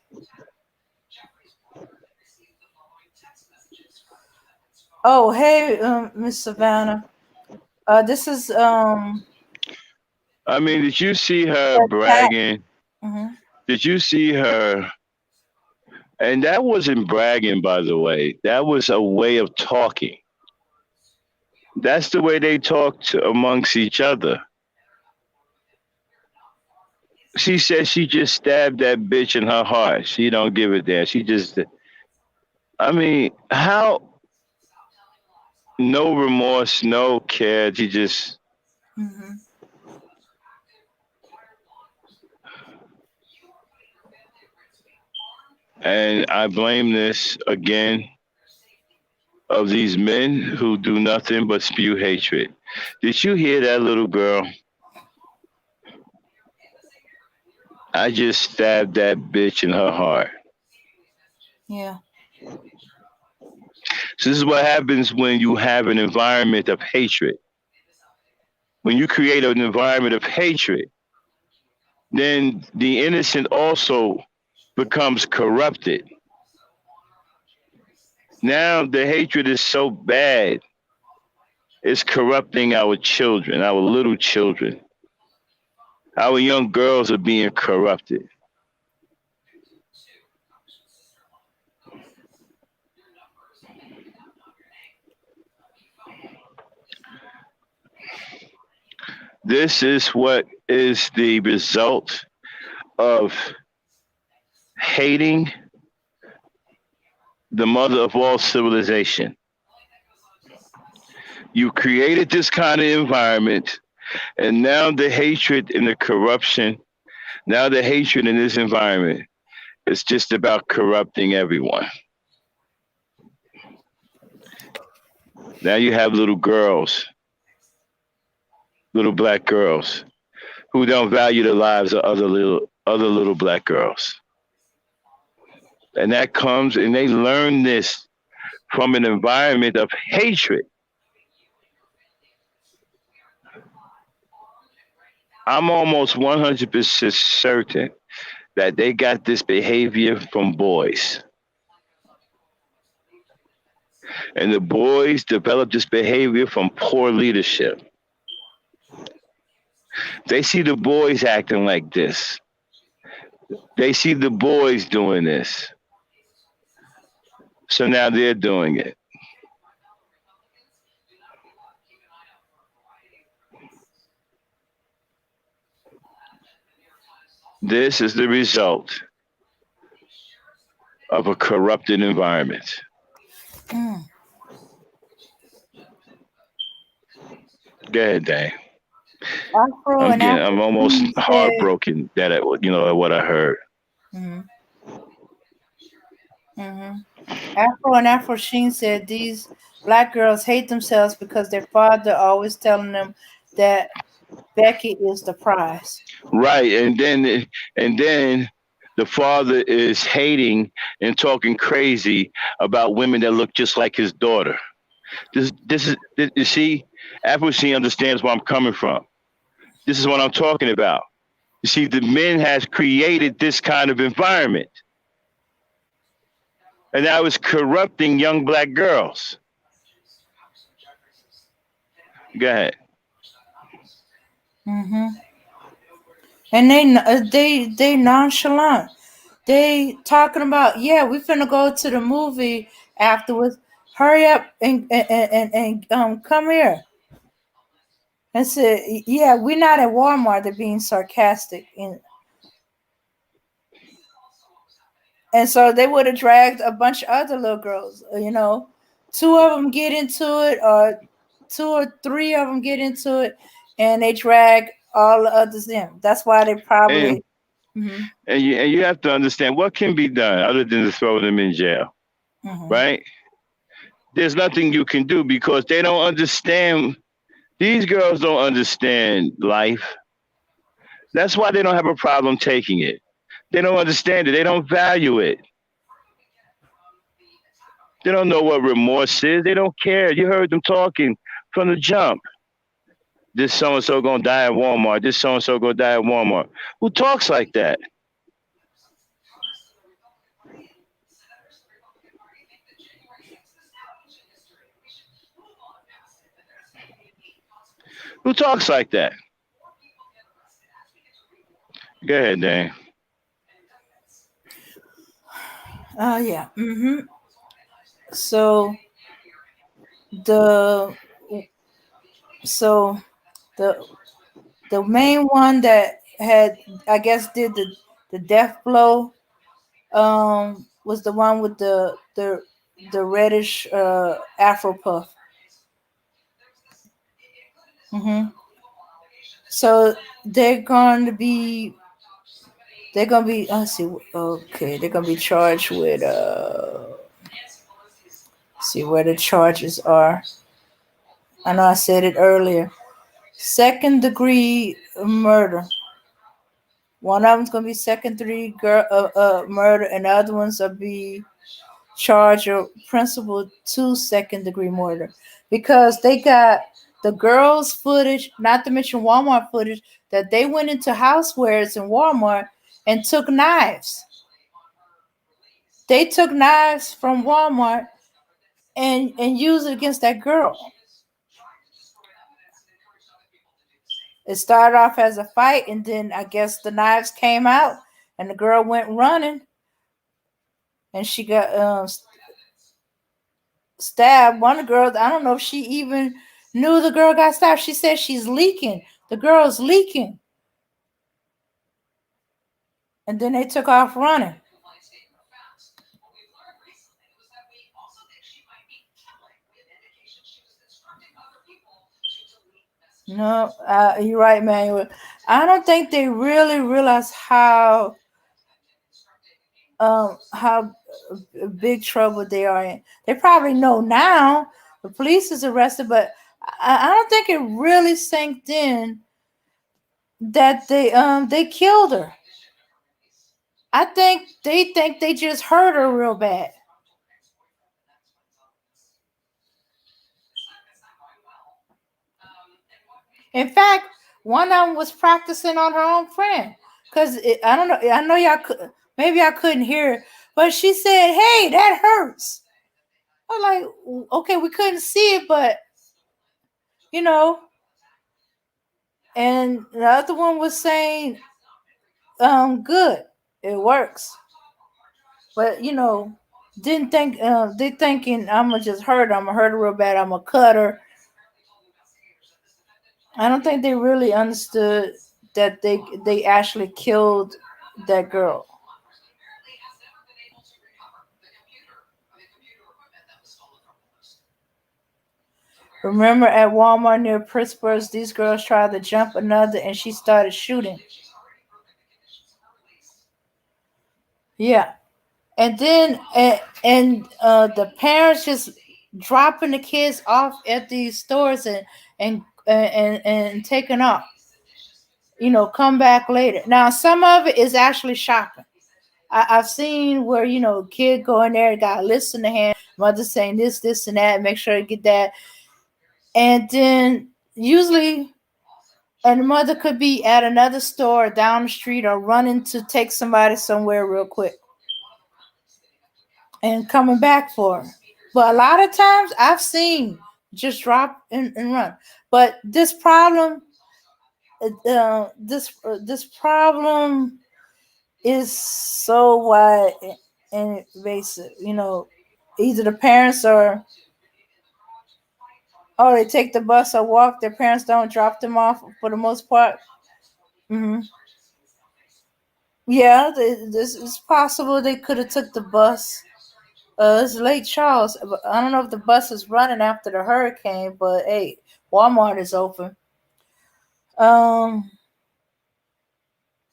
Oh, hey, Miss Savannah. This is I mean, did you see her attack. bragging? Hmm. Did you see her? And that wasn't bragging, by the way. That was a way of talking. That's the way they talk amongst each other. She said she just stabbed that bitch in her heart. She don't give a damn. She just, I mean, how? No remorse, no care. She just, Hmm. and I blame this again of these men who do nothing but spew hatred. Did you hear that little girl? I just stabbed that bitch in her heart. Yeah. So this is what happens when you have an environment of hatred. When you create an environment of hatred, then the innocent also becomes corrupted. Now the hatred is so bad, it's corrupting our children, our little children. Our young girls are being corrupted. This is what is the result of hating the mother of all civilization. You created this kind of environment, and now the hatred and the corruption, now the hatred in this environment is just about corrupting everyone. Now you have little girls, little black girls, who don't value the lives of other little black girls. And that comes and they learn this from an environment of hatred. I'm almost 100% certain that they got this behavior from boys. And the boys develop this behavior from poor leadership. They see the boys acting like this. They see the boys doing this. So now they're doing it. This is the result of a corrupted environment. Mm. Go ahead, Dave. Afro and I'm Afro almost Sheen said, heartbroken that at what I heard. hmm hmm Afro and Afro Sheen said these black girls hate themselves because their father always telling them that Becky is the prize. Right, and then the father is hating and talking crazy about women that look just like his daughter. This you see, after she understands where I'm coming from. This is what I'm talking about. You see, the men has created this kind of environment, and now it's corrupting young black girls. Go ahead. hmm And they nonchalant. They talking about, yeah, we finna go to the movie afterwards. Hurry up and come here. And said, yeah, we're not at Walmart. They're being sarcastic, and so they would have dragged a bunch of other little girls. Two of them get into it, or two or three of them get into it, and they drag all the others in. That's why they And probably. hmm and you have to understand what can be done other than to throw them in jail, hmm right? There's nothing you can do because they don't understand. These girls don't understand life. That's why they don't have a problem taking it. They don't understand it. They don't value it. They don't know what remorse is. They don't care. You heard them talking from the jump. This so and so gonna die at Walmart. This so and so gonna die at Walmart. Who talks like that? Who talks like that? Go ahead, Dan. Oh yeah. So the so the the main one that had, I guess, did the death blow was the one with the reddish afro puff. hmm So they're going to be let's see, okay, they're going to be charged with see where the charges are. I know I said it earlier. Second degree murder. One of them's going to be second degree murder, and the other ones will be charge of principal to second degree murder, because they got the girls' footage, not to mention Walmart footage, that they went into housewares in Walmart and took knives. They took knives from Walmart and used it against that girl. It started off as a fight, and then I guess the knives came out, and the girl went running, and she got stabbed. One of the girls, I don't know if she even knew the girl got stabbed. She said she's leaking. The girl's leaking. And then they took off running. No, you're right, Manuel. I don't think they really realize how big trouble they are in. They probably know now. The police is arrested, but I don't think it really sank in that they killed her. I think they just hurt her real bad. In fact, one of them was practicing on her own friend. Cause I don't know. I know y'all could. Maybe I couldn't hear it, but she said, "Hey, that hurts." I'm like, okay, we couldn't see it, but you know. And the other one was saying, good, it works. But didn't think they thinking I'm gonna just hurt her. I'm gonna hurt her real bad. I'm gonna cut her. I don't think they really understood that they actually killed that girl. Remember at Walmart near Pittsburgh, these girls tried to jump another and she started shooting. Yeah. And then the parents just dropping the kids off at these stores and taking off. Come back later. Now some of it is actually shopping. I've seen where kid go in there, got a list in the hand, mother saying this, and that, make sure you get that, and then usually, and the mother could be at another store down the street or running to take somebody somewhere real quick and coming back for her. But a lot of times I've seen just drop and run. But this problem is so wide and invasive. Either the parents or they take the bus or walk. Their parents don't drop them off for the most part. Hmm. Yeah, this it's possible they could have took the bus. It's Lake Charles. I don't know if the bus is running after the hurricane, but hey, Walmart is open. Um.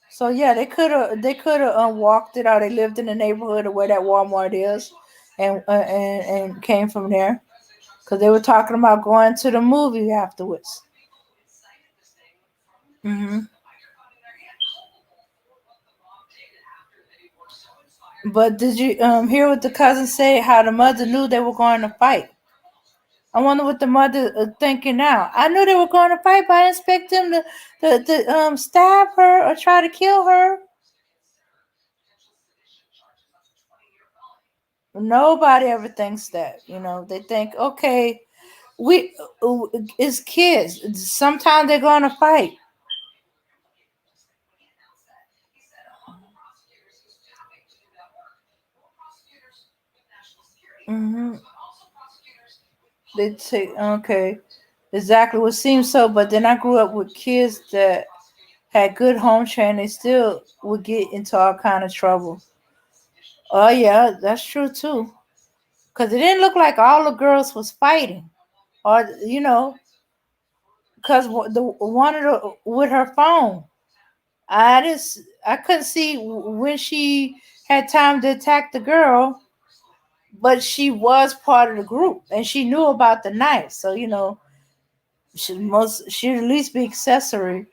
So yeah, they could have walked it out. They lived in the neighborhood of where that Walmart is, and came from there because they were talking about going to the movie afterwards. Hmm. But did you hear what the cousin said? How the mother knew they were going to fight. I wonder what the mother thinking now. I knew they were going to fight, but I didn't expect them to stab her or try to kill her. Nobody ever thinks that. They think, okay, we it's kids. Sometimes they're going to fight. Hmm. They say, okay, exactly what seems so. But then I grew up with kids that had good home training. They still would get into all kind of trouble. Oh yeah, that's true too. Cause it didn't look like all the girls was fighting, or cause the one of the with her phone. I couldn't see when she had time to attack the girl, but she was part of the group and she knew about the knife. So she'd at least be accessory.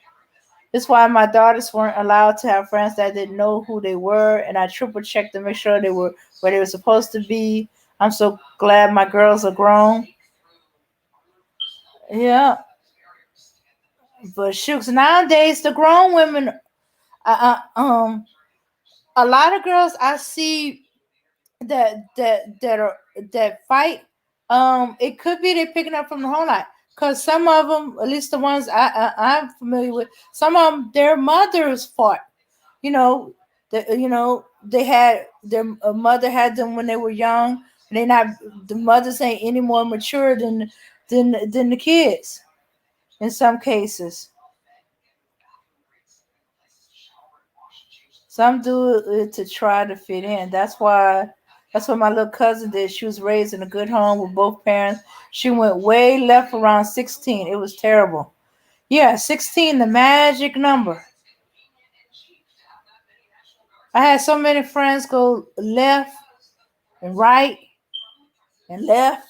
That's why my daughters weren't allowed to have friends that didn't know who they were, and I triple checked to make sure they were where they were supposed to be. I'm so glad my girls are grown. Yeah, but shooks nowadays the grown women, uh, uh, um, a lot of girls I see that fight. It could be they picking up from the home life because some of them, at least the ones I'm familiar with, some of them their mothers fought. You know, they had their mother had them when they were young. They not the mothers ain't any more mature than the kids in some cases. Some do it to try to fit in. That's what my little cousin did. She was raised in a good home with both parents. She went way left around 16. It was terrible. Yeah, 16, the magic number. I had so many friends go left and right and left.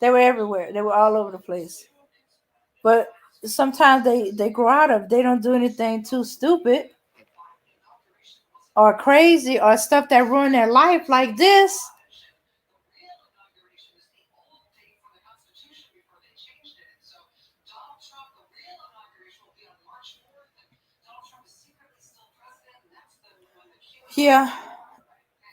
They were everywhere. They were all over the place. But sometimes they grow out of it. They don't do anything too stupid or crazy or stuff that ruin their life like this. Yeah,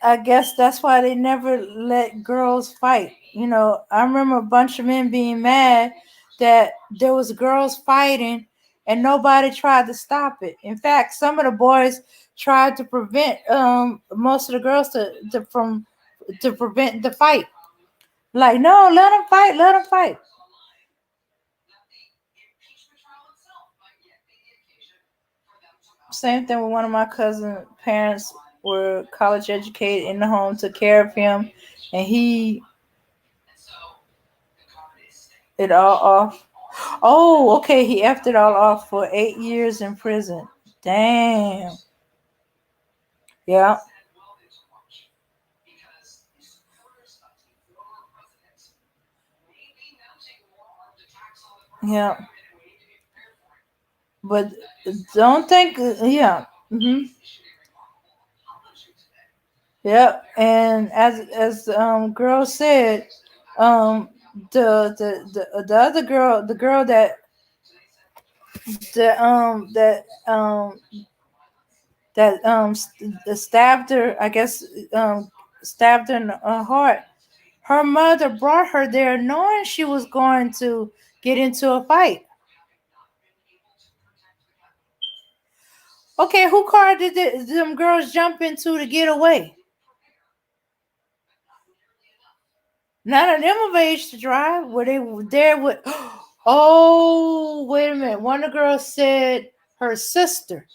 I guess that's why they never let girls fight. I remember a bunch of men being mad that there was girls fighting and nobody tried to stop it. In fact, some of the boys tried to prevent most of the girls to prevent the fight. Like, no, let them fight, let them fight. Same thing with one of my cousin parents were college educated in the home, took care of him, and it all off. Oh, okay. He effed it all off for 8 years in prison. Damn. Yeah. Yeah. But don't think. Yeah. Yep. And as girl said, um, the other girl, the girl that stabbed her, I guess, stabbed her in the heart. Her mother brought her there knowing she was going to get into a fight. Okay, who car did them girls jump into to get away? None of them of age to drive. Were they there with? Oh, wait a minute. One of the girls said her sister.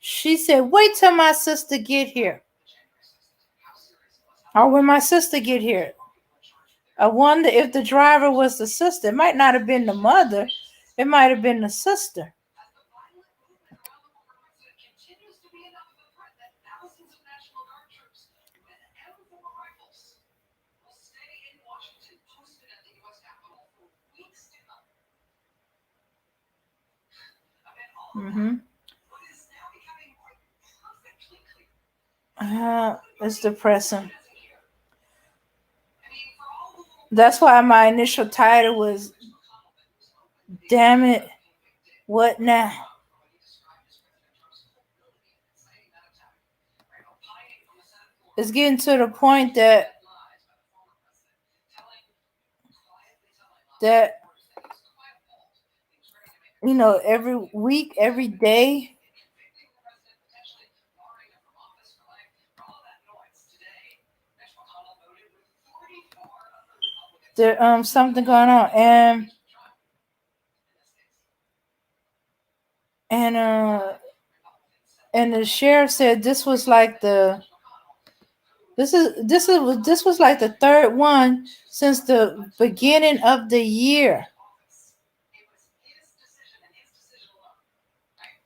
She said, "Wait till my sister get here, or when my sister get here." I wonder if the driver was the sister. It might not have been the mother. It might have been the sister. Mm-hmm. It's depressing. That's why my initial title was "Damn It, What Now?" It's getting to the point that every week, every day, there something going on, and and the sheriff said this was like the third one since the beginning of the year,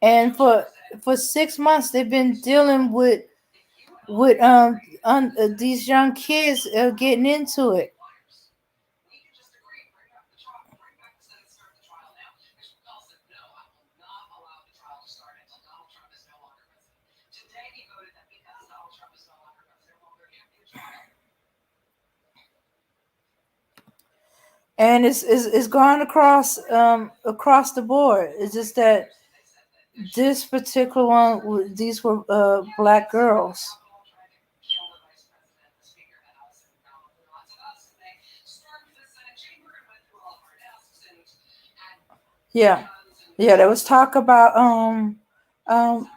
and for 6 months they've been dealing with these young kids getting into it. And it's gone across the board. It's just that this particular one, these were black girls. Yeah, yeah. There was talk about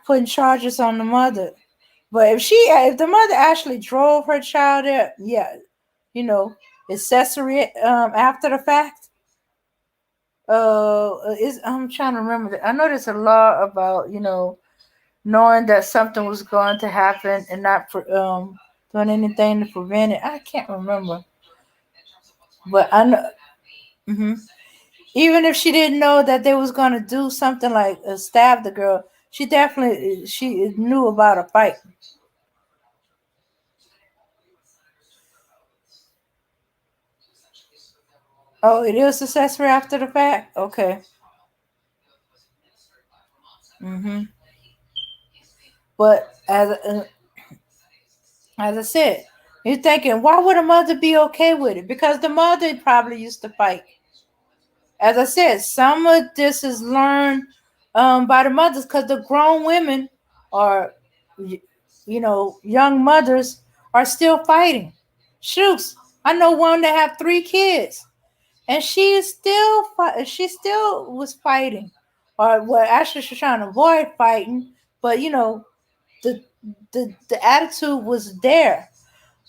putting charges on the mother, but if the mother actually drove her child there, yeah, you know, accessory after the fact. Is I'm trying to remember that. I know there's a law about knowing that something was going to happen and not doing anything to prevent it. I can't remember, but I know. hmm Even if she didn't know that they was going to do something like stab the girl, she knew about a fight. Oh, it is accessory after the fact. Okay. hmm But as I said, you're thinking, why would a mother be okay with it? Because the mother probably used to fight. As I said, some of this is learned by the mothers because the grown women are, young mothers are still fighting. Shoots, I know one that have 3 kids, and she still was fighting, or well, actually she's trying to avoid fighting, but the the attitude was there.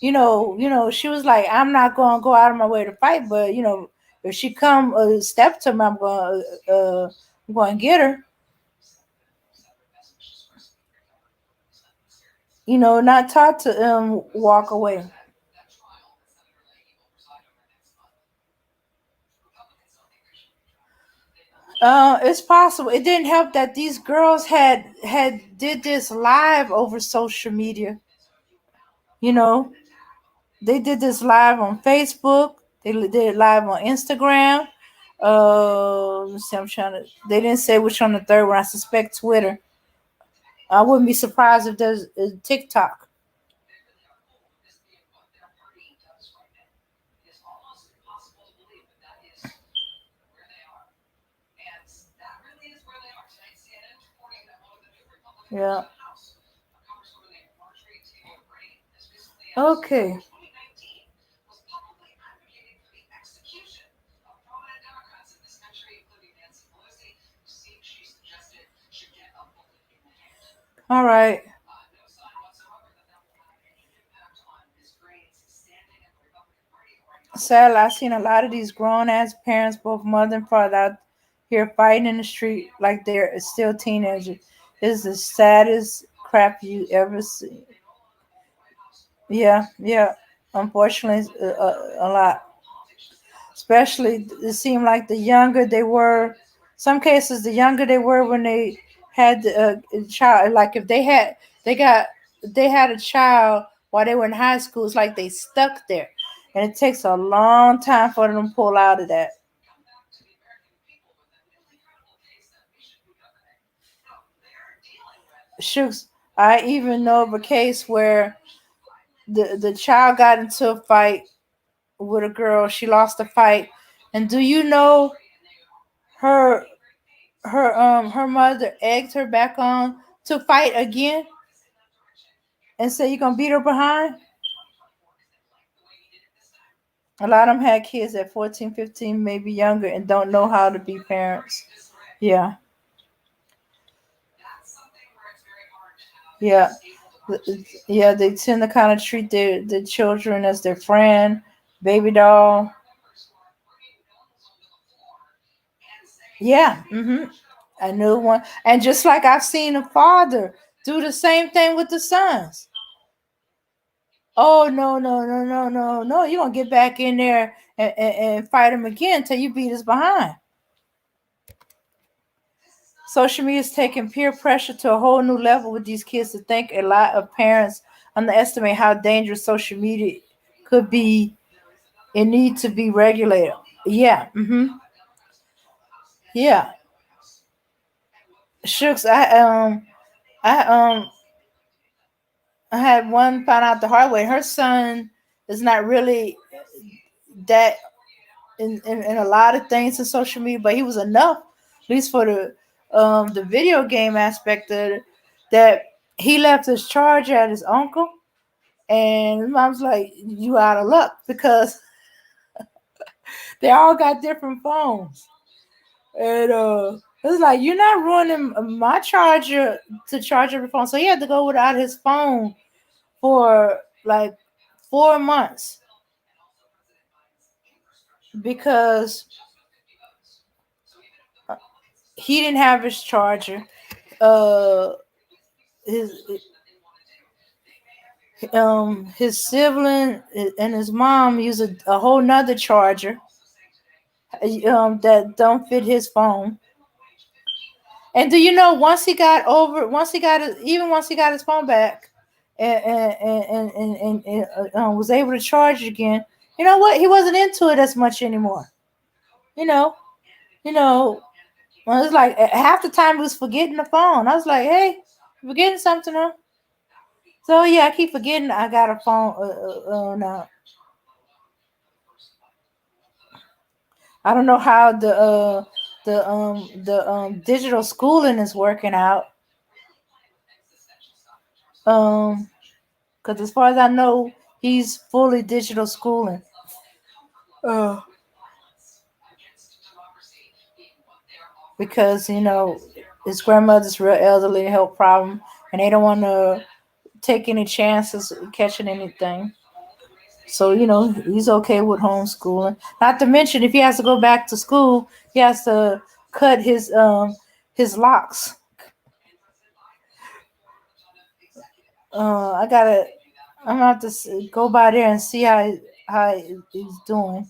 She was like, I'm not gonna go out of my way to fight, but if she come a step to me, I'm gonna get her. Not taught to walk away. It's possible. It didn't help that these girls had did this live over social media. You know, they did this live on Facebook. They did it live on Instagram. Let's see, I'm trying to. They didn't say which on the third one. I suspect Twitter. I wouldn't be surprised if there's TikTok. Yeah. Okay. All right. Sadly, I've seen a lot of these grown ass parents, both mother and father, out here fighting in the street like they're still teenagers. It's the saddest crap you ever see. Yeah, yeah. Unfortunately, a lot. Especially, it seemed like the younger they were, some cases, the younger they were when they had a child. Like if they got, they had a child while they were in high school, it's like they stuck there. And it takes a long time for them to pull out of that. Shooks, I even know of a case where the child got into a fight with a girl. She lost the fight, and do you know her her mother egged her back on to fight again and said you're gonna beat her behind. A lot of them had kids at 14, 15, maybe younger, and don't know how to be parents. Yeah, yeah, yeah. They tend to kind of treat their children as their friend, baby doll. Yeah, a new one. And just like I've seen a father do the same thing with the sons. Oh no, no, no, no, no, no! You gonna get back in there and fight him again till you beat us behind. Social media is taking peer pressure to a whole new level with these kids. To think a lot of parents underestimate how dangerous social media could be. It needs to be regulated. Yeah, yeah. Shooks, I I had one find out the hard way. Her son is not really that in a lot of things in social media, but he was enough, at least for the video game aspect of it, that he left his charger at his uncle, and his mom's like, "You out of luck," because they all got different phones, and it's like you're not ruining my charger to charge every phone, so he had to go without his phone for like 4 months because he didn't have his charger. Uh, his his sibling and his mom use a whole nother charger that don't fit his phone. And do you know once he got his, even once he got his phone back and was able to charge it again, you know what? He wasn't into it as much anymore. You know, you know, well, it's like half the time he was forgetting the phone. I was like, hey, you forgetting something, huh? So yeah, I keep forgetting I got a phone now. I don't know how the digital schooling is working out. Because as far as I know, he's fully digital schooling. Uh, because his grandmother's real elderly, health problem, and they don't want to take any chances catching anything. So he's okay with homeschooling. Not to mention, if he has to go back to school, he has to cut his locks. I gotta. I'm gonna have to go by there and see how he's doing.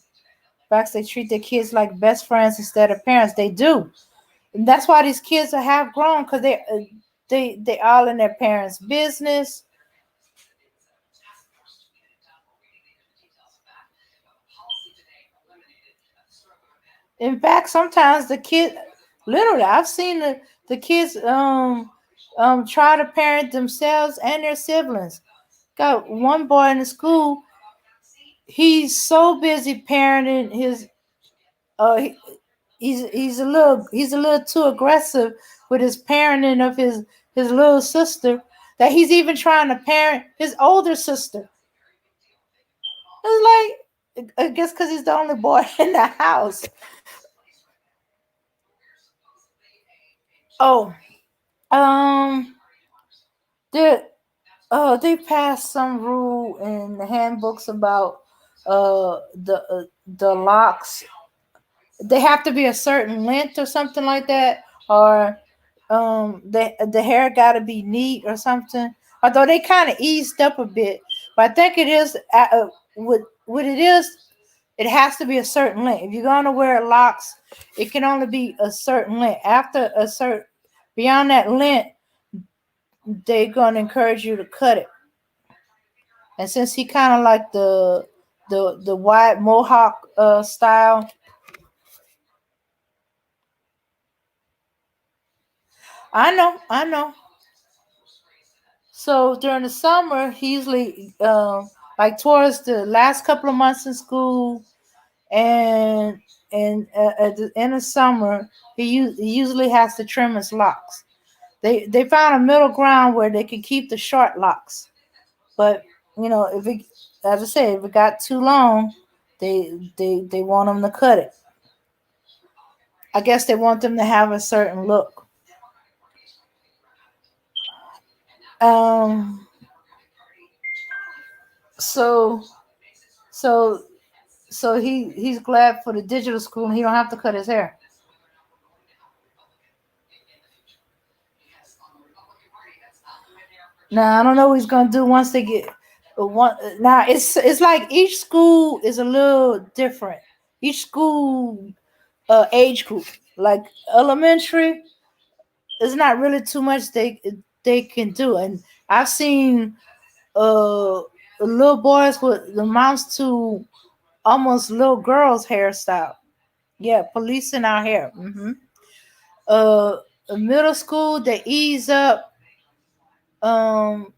Facts, they treat their kids like best friends instead of parents. They do. And that's why these kids are half grown because they all in their parents' business. In fact, sometimes the kid, literally, I've seen the kids try to parent themselves and their siblings. Got one boy in the school. He's so busy parenting his. He, he's a little too aggressive with his parenting of his little sister that he's even trying to parent his older sister. It's like I guess because he's the only boy in the house. Oh, um, there they passed some rule in the handbooks about the locks. They have to be a certain length or something like that, or the hair got to be neat or something. Although they kind of eased up a bit, but I think it is what it is. It has to be a certain length. If you're gonna wear locks, it can only be a certain length. After a certain beyond that length, they're gonna encourage you to cut it. And since he kind of like the wide mohawk style, I know. So during the summer, he usually like towards the last couple of months in school, and at the end of summer, he usually has to trim his locks. They found a middle ground where they can keep the short locks, but if it, as I said, if it got too long, they want them to cut it. I guess they want them to have a certain look. Um. So so he's glad for the digital school and he don't have to cut his hair. Now I don't know what he's gonna do once they get one. Now it's like each school is a little different. Each school age group, like elementary, there's not really too much they can do. And I've seen little boys with amounts to almost little girls hairstyle. Yeah, policing our hair. Uh, Middle school they ease up. Um,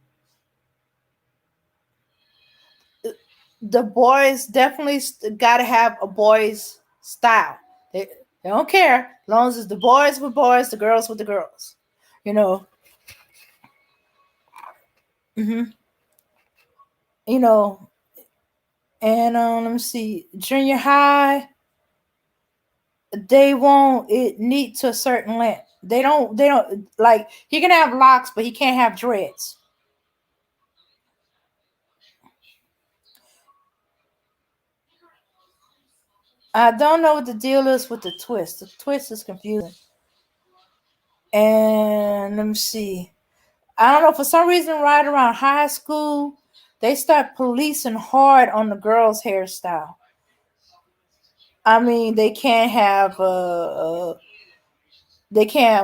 the boys definitely got to have a boys style. They don't care as long as it's the boys with boys, the girls with the girls. You know, hmm you know, and let me see, junior high they want it neat to a certain length. They don't like he can have locks, but he can't have dreads. I don't know what the deal is with the twist. The twist is confusing. And let me see. I don't know, for some reason, right around high school, they start policing hard on the girls' hairstyle. I mean, they can't have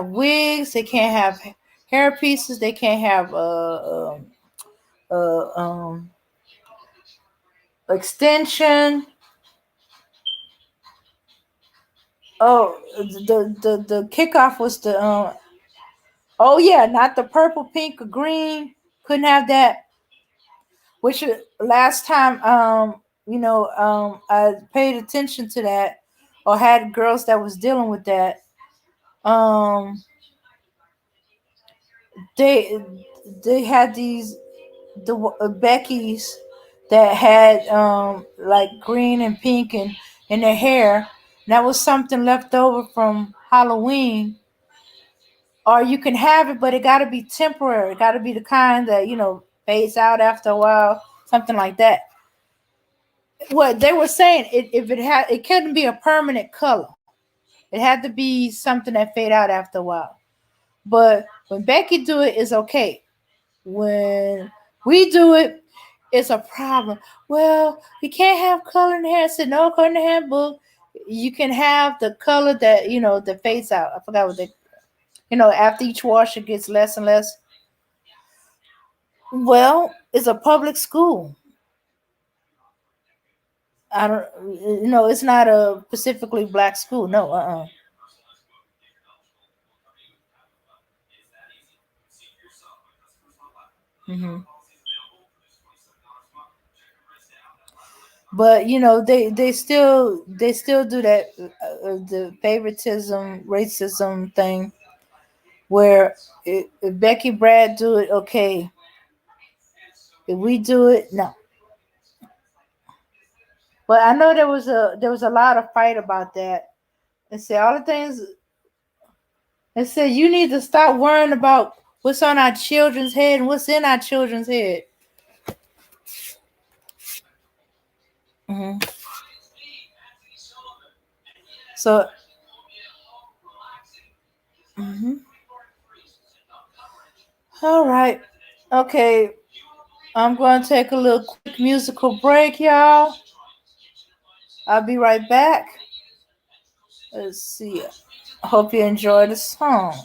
wigs, they can't have hair pieces, they can't have uh, um, extension. Oh, the kickoff was the oh yeah, not the purple, pink, or green. Couldn't have that. Which last time I paid attention to that or had girls that was dealing with that. Um, they they had these the Becky's that had like green and pink in their hair. And that was something left over from Halloween. Or you can have it, but it got to be temporary. It got to be the kind that fades out after a while, something like that. What they were saying, if it couldn't be a permanent color. It had to be something that fade out after a while. But when Becky do it, it's okay. When we do it, it's a problem. Well, you can't have color in the hair. I said no color in the handbook. You can have the color that that fades out. I forgot what they. After each wash, it gets less and less. Well, it's a public school. I don't. It's not a specifically black school. No. Hmm. But they still do that the favoritism racism thing where if Becky Brad do it, okay. If we do it, no. But I know there was a lot of fight about that. And say all the things and say you need to stop worrying about what's on our children's head and what's in our children's head. Hmm. So, hmm, all right, okay. I'm going to take a little quick musical break, y'all. I'll be right back. Let's see. I hope you enjoy the song.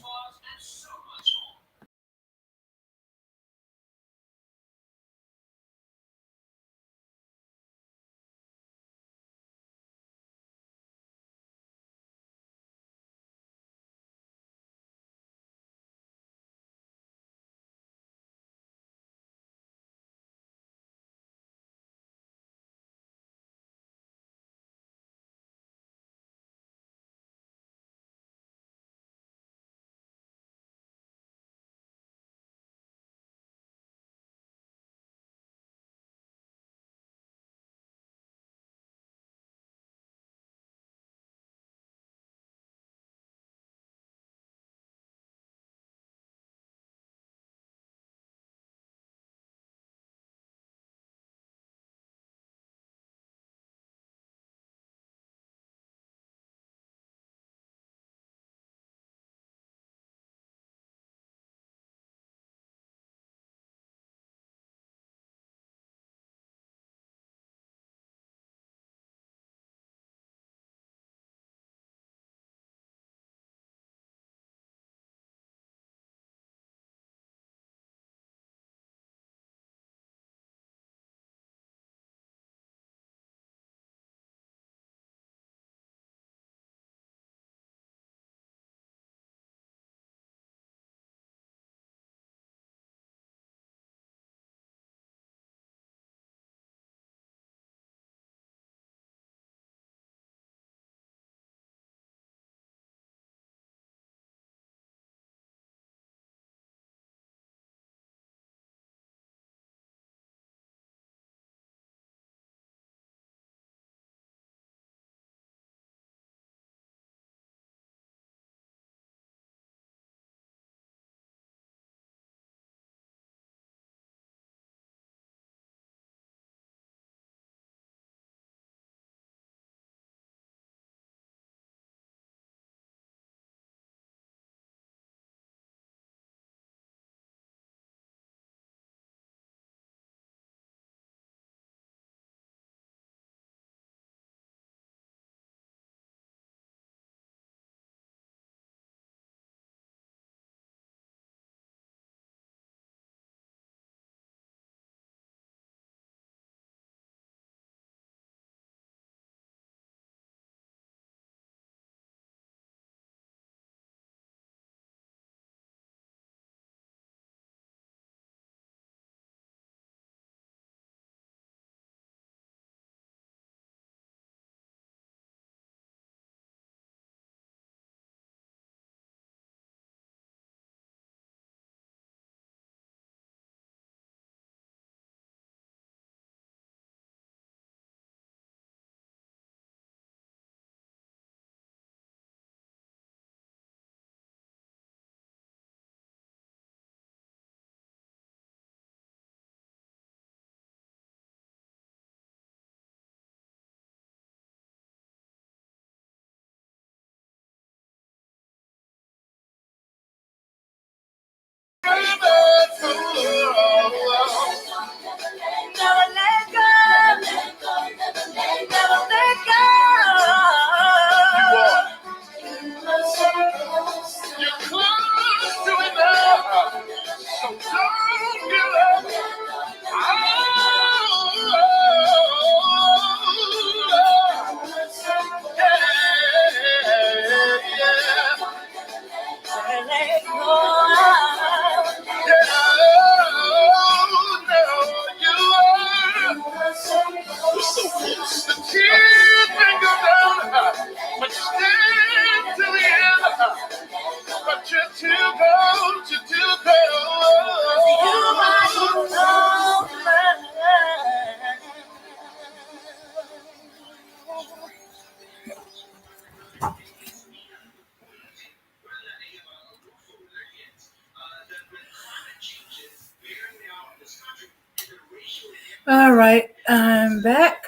All right, I'm back.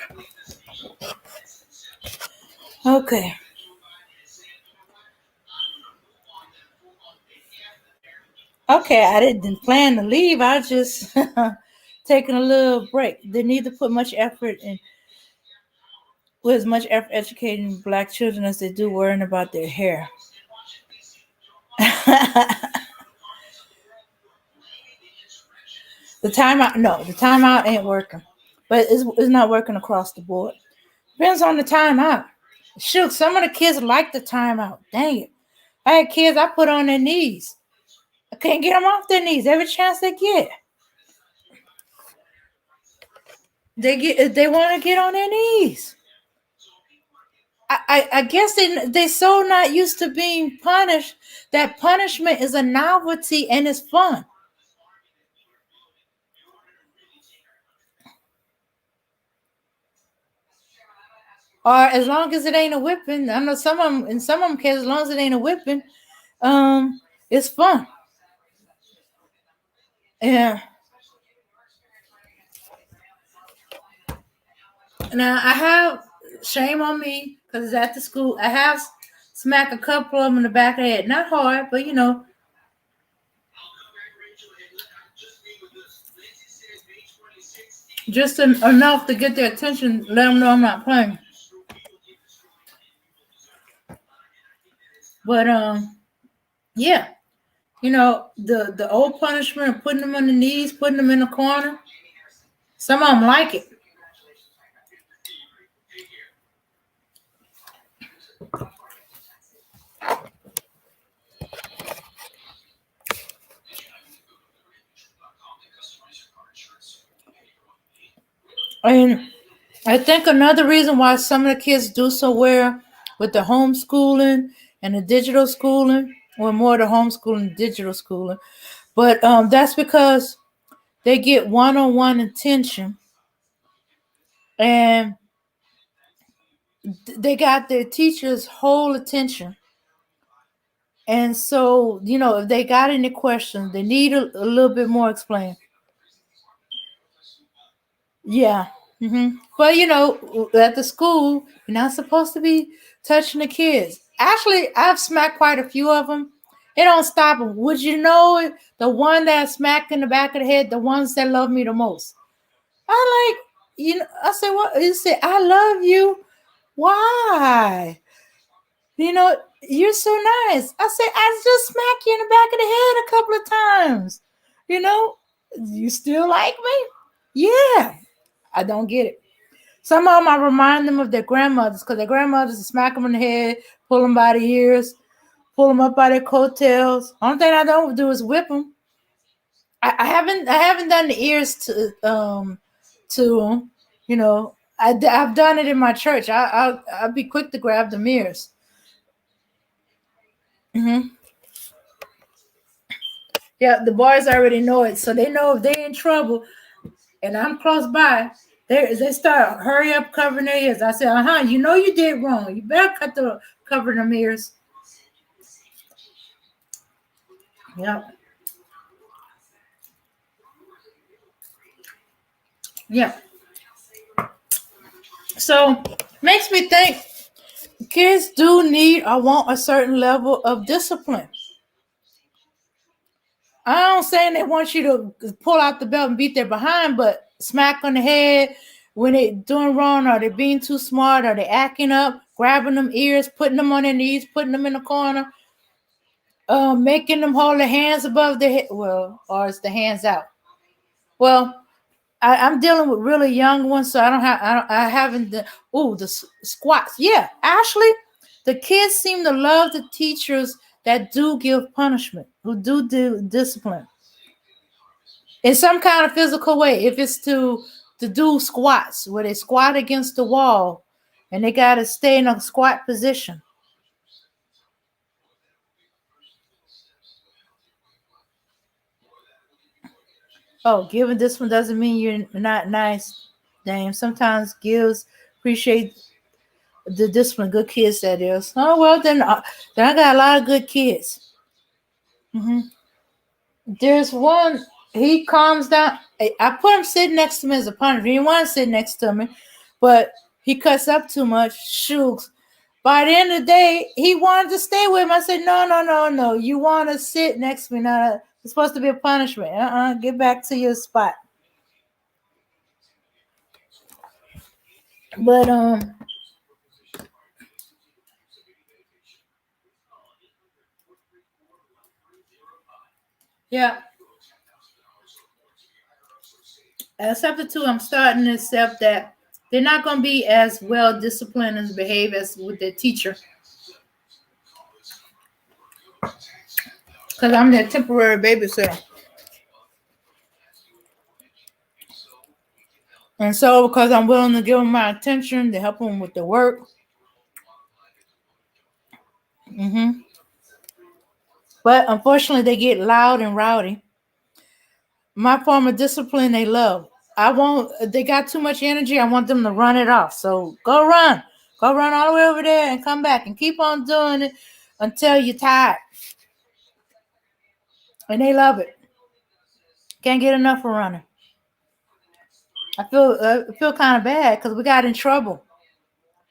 Okay. Okay, I didn't plan to leave. I just taking a little break. They need to put much effort in with as much effort educating black children as they do worrying about their hair. The timeout ain't working, but it's not working across the board. Depends on the timeout. Shoot, some of the kids like the timeout. Dang it, I had kids I put on their knees. I can't get them off their knees every chance they get. They want to get on their knees. I guess they so not used to being punished that punishment is a novelty and it's fun. Or as long as it ain't a whipping. I know some of them in some of them cases, as long as it ain't a whipping, it's fun. Yeah. Now I have shame on me because it's at the school. I have smacked a couple of them in the back of the head. Not hard, but just enough to get their attention. Let them know I'm not playing. But yeah, the old punishment of putting them on the knees, putting them in the corner. Some of them like it. And I think another reason why some of the kids do so well with the homeschooling and the digital schooling, or more the homeschooling, digital schooling, but that's because they get one-on-one attention, and they got their teacher's whole attention. And so, if they got any questions, they need a little bit more explained. Yeah. But at the school, you're not supposed to be touching the kids. Actually, I've smacked quite a few of them. It don't stop them. Would you know it? The one that smacked in the back of the head, the ones that love me the most. I like, I said, what? You say, I love you. Why? You're so nice. I said, I just smacked you in the back of the head a couple of times. You still like me? Yeah. I don't get it. Some of them I remind them of their grandmothers because their grandmothers smack them in the head, pull them by the ears, pull them up by their coattails. Only thing I don't do is whip them. I haven't done the ears to them. I've done it in my church. I'll be quick to grab the ears. Yeah, the boys already know it, so they know if they're in trouble and I'm close by, they start hurry up covering their ears. I said, you did wrong. You better cover them ears. Yep. Yeah. So makes me think kids do need or want a certain level of discipline. I don't say they want you to pull out the belt and beat their behind, but smack on the head when they doing wrong, or they being too smart, or they acting up, grabbing them ears, putting them on their knees, putting them in the corner, making them hold their hands above their head. Well, or it's the hands out. Well, I'm dealing with really young ones, so I haven't. The squats. Yeah, actually, the kids seem to love the teachers that do give punishment, who do discipline in some kind of physical way. If it's to do squats where they squat against the wall and they got to stay in a squat position. Oh, giving discipline doesn't mean you're not nice, Dame. Sometimes gives appreciate the discipline. Good kids, that is. Oh well, then I got a lot of good kids. There's one. he calms down. I put him sitting next to me as a punishment. He didn't want to sit next to me, but he cuts up too much. Shooks. By the end of the day, he wanted to stay with him. I said, no. You want to sit next to me. No, it's supposed to be a punishment. Get back to your spot. But yeah. Except the two, I'm starting to accept that they're not going to be as well disciplined and behave as with their teacher. Because I'm their temporary babysitter. And so, because I'm willing to give them my attention to help them with the work. But unfortunately, they get loud and rowdy. My form of discipline, they love. They got too much energy. I want them to run it off. So go run all the way over there and come back and keep on doing it until you're tired. And they love it. Can't get enough of running. I feel kind of bad because we got in trouble.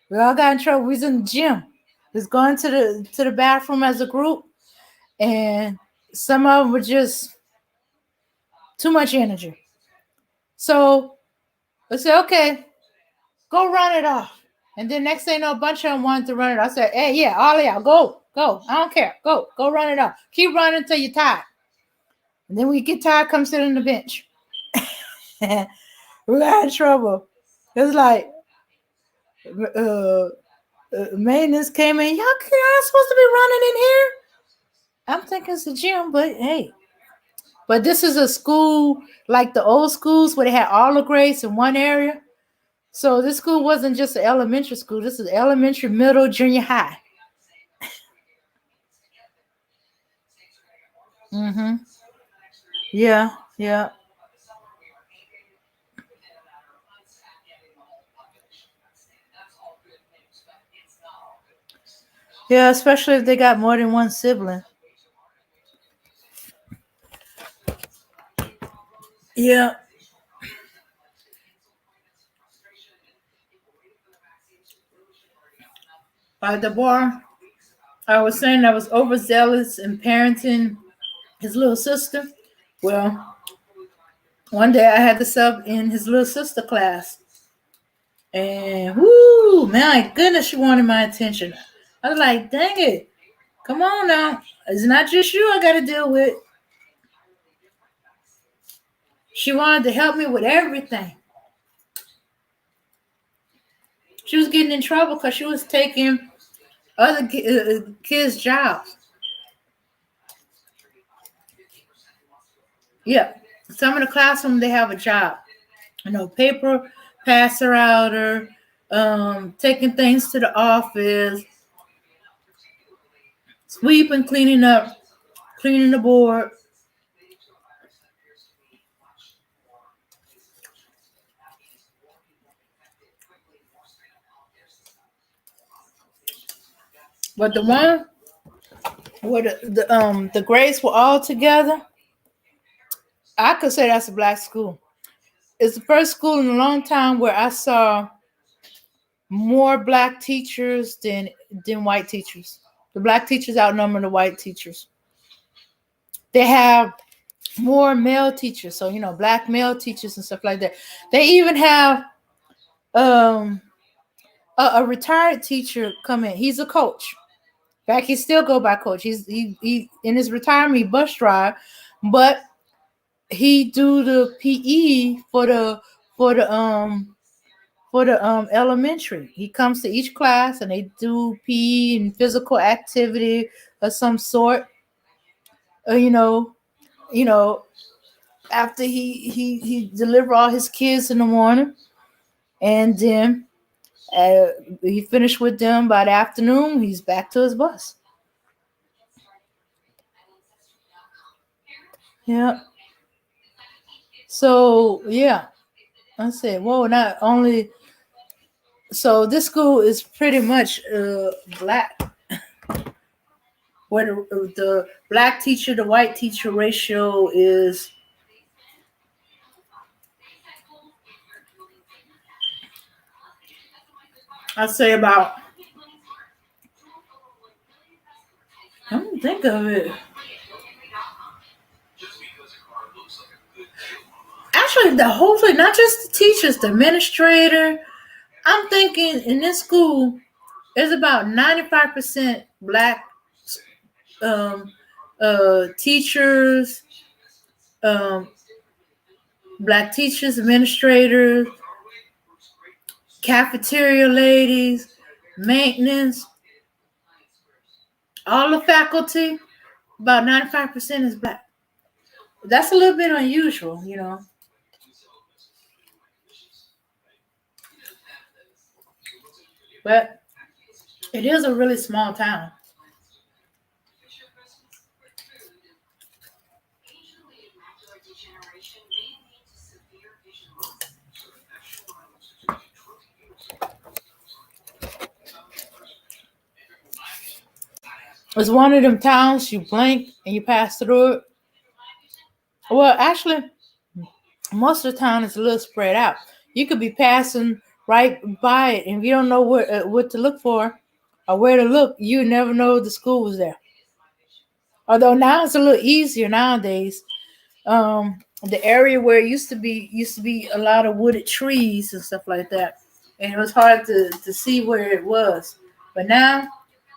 We all got in trouble. We was in the gym. We was going to the bathroom as a group, and some of them were just too much energy. So I said, okay, go run it off. And then next thing you know, a bunch of them wanted to run it off. I said, hey, yeah, all of y'all, go. I don't care. Go run it off. Keep running until you're tired. And then when you get tired, come sit on the bench. We got in trouble. It's like maintenance came in. Y'all supposed to be running in here. I'm thinking it's a gym, but hey. But this is a school like the old schools where they had all the grades in one area. So this school wasn't just an elementary school. This is elementary, middle, junior high. Yeah. Yeah, especially if they got more than one sibling. Yeah. The bar, I was saying I was overzealous in parenting his little sister. Well, one day I had to sub in his little sister class. And whoo, my goodness, she wanted my attention. I was like, dang it. Come on now. It's not just you I got to deal with. She wanted to help me with everything. She was getting in trouble because she was taking other kids' jobs. Yeah. Some of the classroom, they have a job. Paper passer outer, taking things to the office, sweeping, cleaning up, cleaning the board. But the one where the grades were all together, I could say that's a black school. It's the first school in a long time where I saw more black teachers than white teachers. The black teachers outnumber the white teachers. They have more male teachers, so black male teachers and stuff like that. They even have a retired teacher come in. He's a coach. In fact, he still go by coach. He in his retirement, he bus drive, but he do the PE for the elementary. He comes to each class and they do PE and physical activity of some sort. You know, after he deliver all his kids in the morning, and then he finished with them by the afternoon. He's back to his bus. Yeah. So yeah, I said, whoa, not only. So this school is pretty much black. Where the black teacher, the white teacher ratio is I'd say about, I don't think of it. Actually, the whole thing, not just the teachers, the administrator. I'm thinking in this school, there's about 95% black um, teachers, um, black teachers, administrators, cafeteria ladies, maintenance, all the faculty. About 95% is black. That's a little bit unusual, you know. But it is a really small town. It's one of them towns you blink and you pass through it. Well, actually, most of the town is a little spread out. You could be passing right by it, and if you don't know what to look for or where to look, you never know the school was there. Although now it's a little easier nowadays. The area where it used to be a lot of wooded trees and stuff like that, and it was hard to see where it was. But now,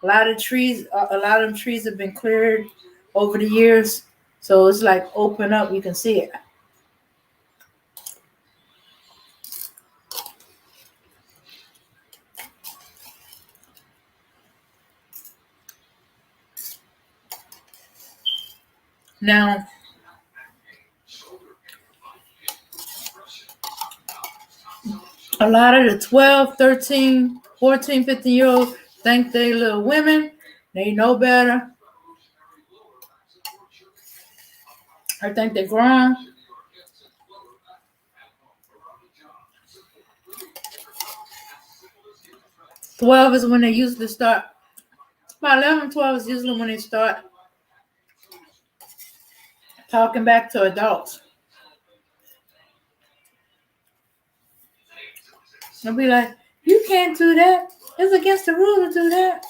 a lot of them trees have been cleared over the years, so it's like open up, you can see it. Now, a lot of the 12, 13, 14, 15 year olds think they little women, they know better, or think they're grown. 12 is when they usually start. About 11, 12 is usually when they start talking back to adults. They'll be like, you can't do that. It's against the rule to do that.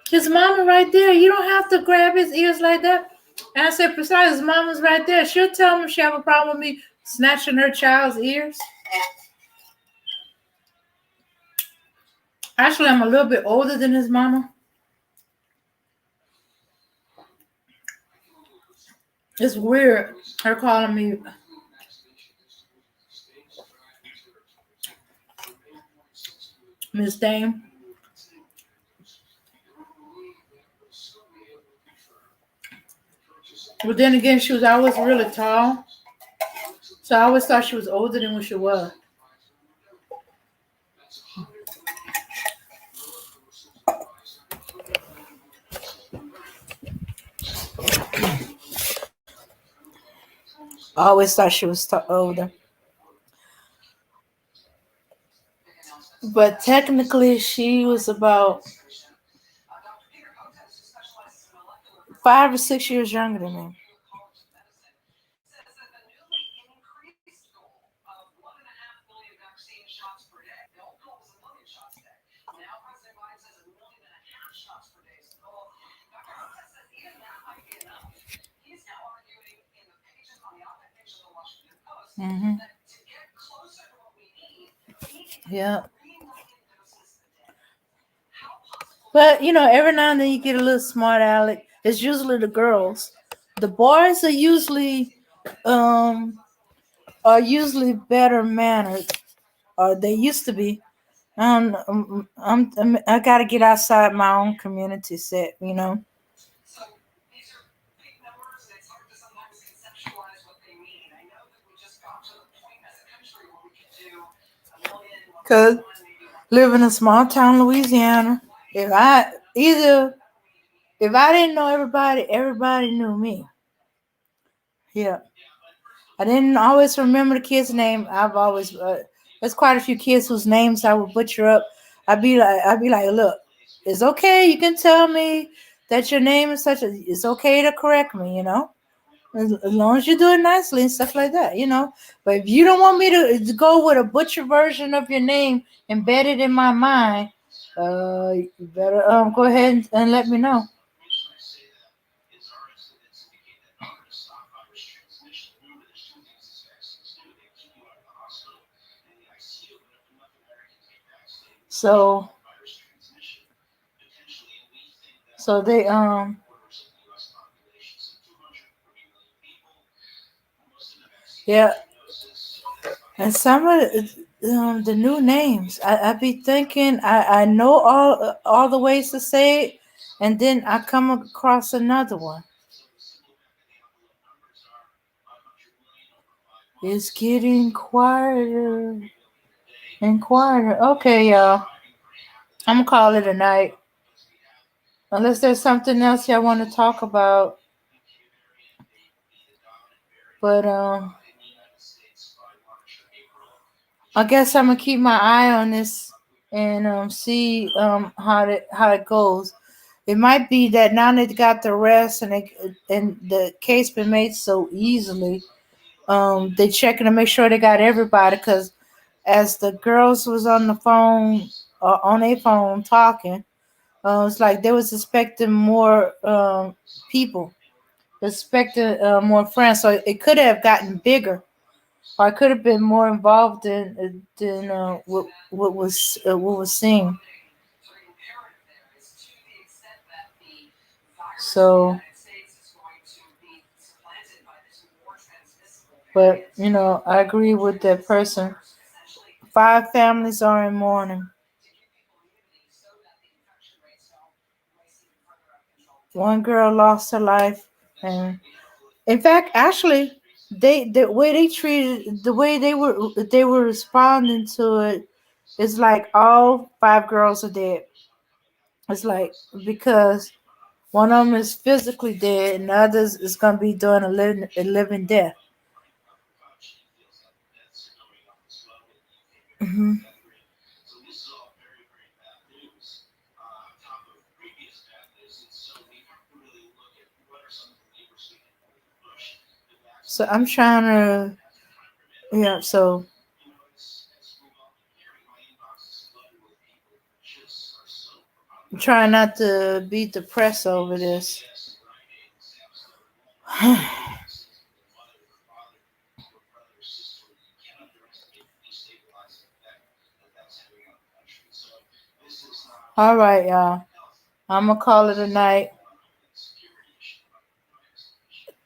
His mama right there. You don't have to grab his ears like that. And I said, besides, his mama's right there. She'll tell him if she have a problem with me snatching her child's ears. Actually, I'm a little bit older than his mama. It's weird, her calling me Miss Dame. But then again, she was always really tall. So I always thought she was older than what she was. I always thought she was older. But technically, she was about 5 or 6 years younger than me. Mm-hmm. Yeah. But, every now and then you get a little smart aleck. It's usually the girls. The boys are usually better mannered, or they used to be. I gotta get outside my own community set. Cause live in a small town, Louisiana. If I didn't know everybody, everybody knew me. Yeah, I didn't always remember the kid's name. There's quite a few kids whose names I would butcher up. I'd be like, look, it's okay. You can tell me that your name is such a. It's okay to correct me. As long as you do it nicely and stuff like that, you know. But if you don't want me to go with a butcher version of your name embedded in my mind, you better go ahead and let me know. So so they yeah, and some of the new names, I be thinking I know all the ways to say it, and then I come across another one. It's getting quieter and quieter. Okay, y'all. I'm gonna call it a night. Unless there's something else y'all want to talk about. But I guess I'm gonna keep my eye on this and see how it goes. It might be that now they got the rest and the case been made so easily. They checking to make sure they got everybody because as the girls was on the phone on a phone talking, it's like they was expecting more people, expecting more friends, so it could have gotten bigger. Or I could have been more involved than what was seen. So, but you know, I agree with that person. 5 families are in mourning. One girl lost her life, and in fact, actually, the way they treated, the way they were responding to it, is like all 5 girls are dead. It's like because one of them is physically dead, and the others is gonna be doing a living death. Hmm. So I'm trying to, yeah. So I'm trying not to be depressed over this. All right, y'all. I'm gonna call it a night.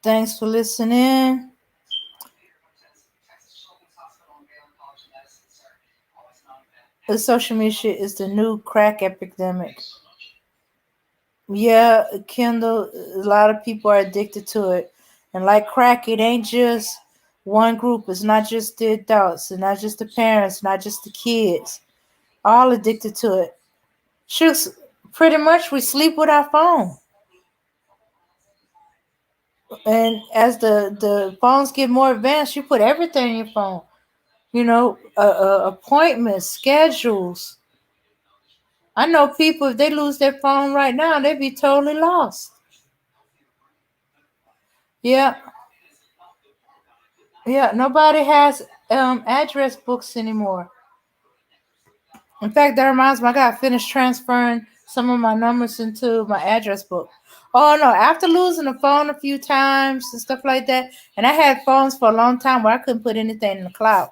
Thanks for listening. The social media is the new crack epidemic. Yeah, Kindle, a lot of people are addicted to it. And like crack, it ain't just one group. It's not just the adults, it's not just the parents, not just the kids. All addicted to it. Shoots, pretty much we sleep with our phone. And as the phones get more advanced, you put everything in your phone. You know, appointments, schedules. I know people, if they lose their phone right now, they'd be totally lost. Yeah, yeah. Nobody has address books anymore. In fact, that reminds me, I got to finish transferring some of my numbers into my address book. Oh no, after losing the phone a few times and stuff like that, and I had phones for a long time where I couldn't put anything in the cloud.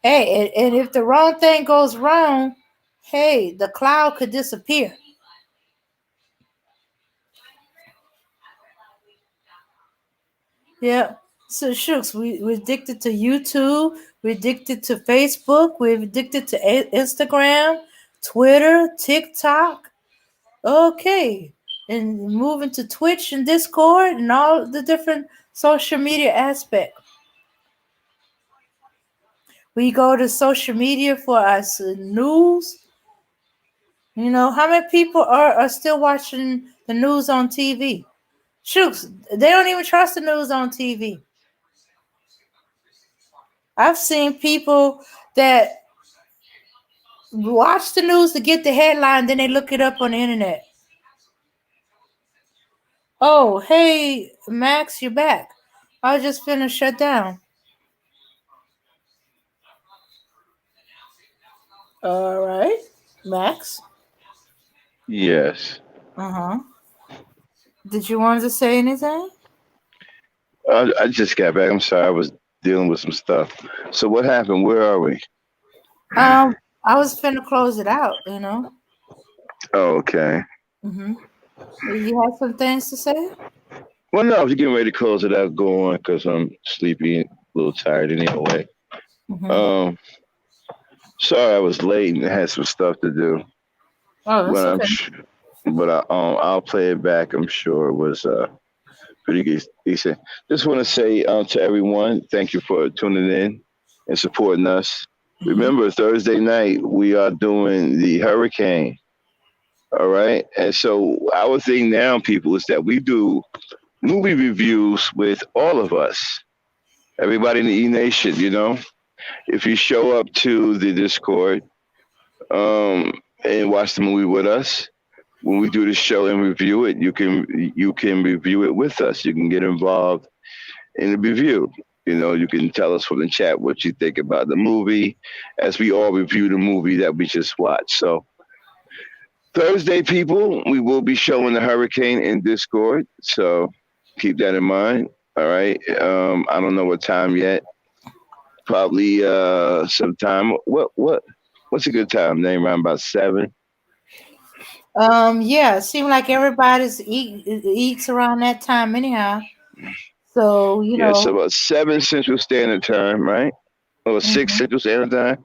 Hey, and if the wrong thing goes wrong, hey, the cloud could disappear. Yeah. So shucks, we're addicted to YouTube, we're addicted to Facebook, we're addicted to Instagram, Twitter, TikTok. Okay. And moving to Twitch and Discord and all the different social media aspects. We go to social media for us news. You know, how many people are still watching the news on TV? Shooks, they don't even trust the news on TV. I've seen people that watch the news to get the headline, then they look it up on the internet. Oh, hey, Max, you're back. I just finished shut down. All right, Max. Yes. Uh huh. Did you want to say anything? I just got back. I'm sorry. I was dealing with some stuff. So what happened? Where are we? I was finna close it out. You know. Oh, okay. Mhm. You have some things to say? Well, no, if you're getting ready to close it out, go on because I'm sleepy and a little tired anyway. Mhm. Um, Sorry I was late and had some stuff to do, Oh, but that's okay. I'll play it back. I'm sure it was pretty decent. Just want to say to everyone, thank you for tuning in and supporting us. Mhm. Remember, Thursday night we are doing the hurricane. All right, and so our thing now, people, is that we do movie reviews with all of us, everybody in the E Nation. If you show up to the Discord and watch the movie with us, when we do the show and review it, you can review it with us. You can get involved in the review. You can tell us from the chat what you think about the movie, as we all review the movie that we just watched. So Thursday, people, we will be showing the hurricane in Discord. So keep that in mind. All right. I don't know what time yet. Probably sometime. What's a good time? Name around about 7. Yeah, it seems like everybody's eats around that time anyhow. So Yeah, so about 7 Central Standard Time, right? Or 6 Mhm. Central Standard Time.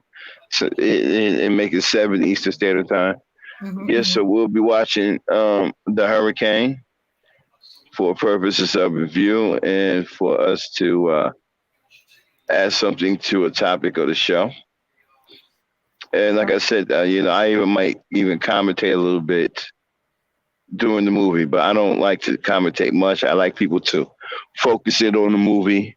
So and make it 7 Eastern Standard Time. Mhm. Yeah, Mhm. so we'll be watching the hurricane for purposes of review and for us to add something to a topic of the show. And like I said, I even might even commentate a little bit during the movie, but I don't like to commentate much. I like people to focus in on the movie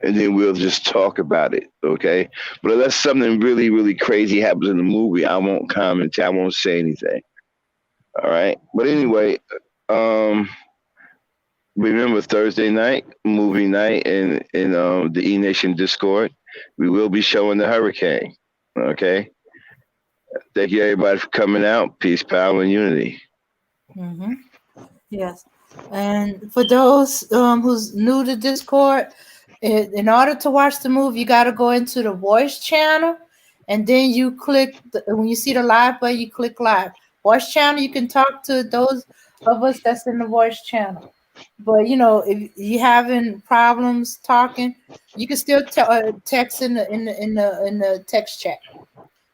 and then we'll just talk about it, okay? But unless something really, really crazy happens in the movie, I won't comment. I won't say anything. All right. But anyway, um, remember Thursday night, movie night, in the E Nation Discord, we will be showing the hurricane. Okay. Thank you everybody for coming out. Peace, power, and unity. Mhm. Yes. And for those who's new to Discord, in order to watch the movie, you got to go into the voice channel, and then you click when you see the live button, you click live. Voice channel, you can talk to those of us that's in the voice channel. But if you having problems talking, you can still text in the text chat.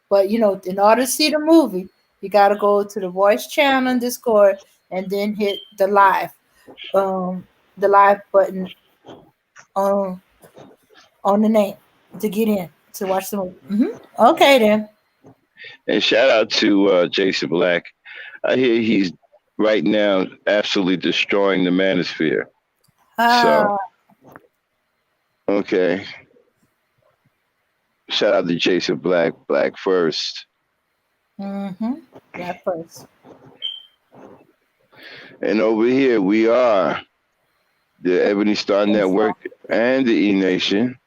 But in order to see the movie, you got to go to the voice channel in Discord and then hit um, the live button on the name to get in to watch the movie. Okay then. And shout out to Jason Black. I hear he's right now absolutely destroying the manosphere. So, Ah. okay. Shout out to Jason Black, Black first. Mm-hmm. That first. And over here we are, the Ebony Star Network and the E Nation.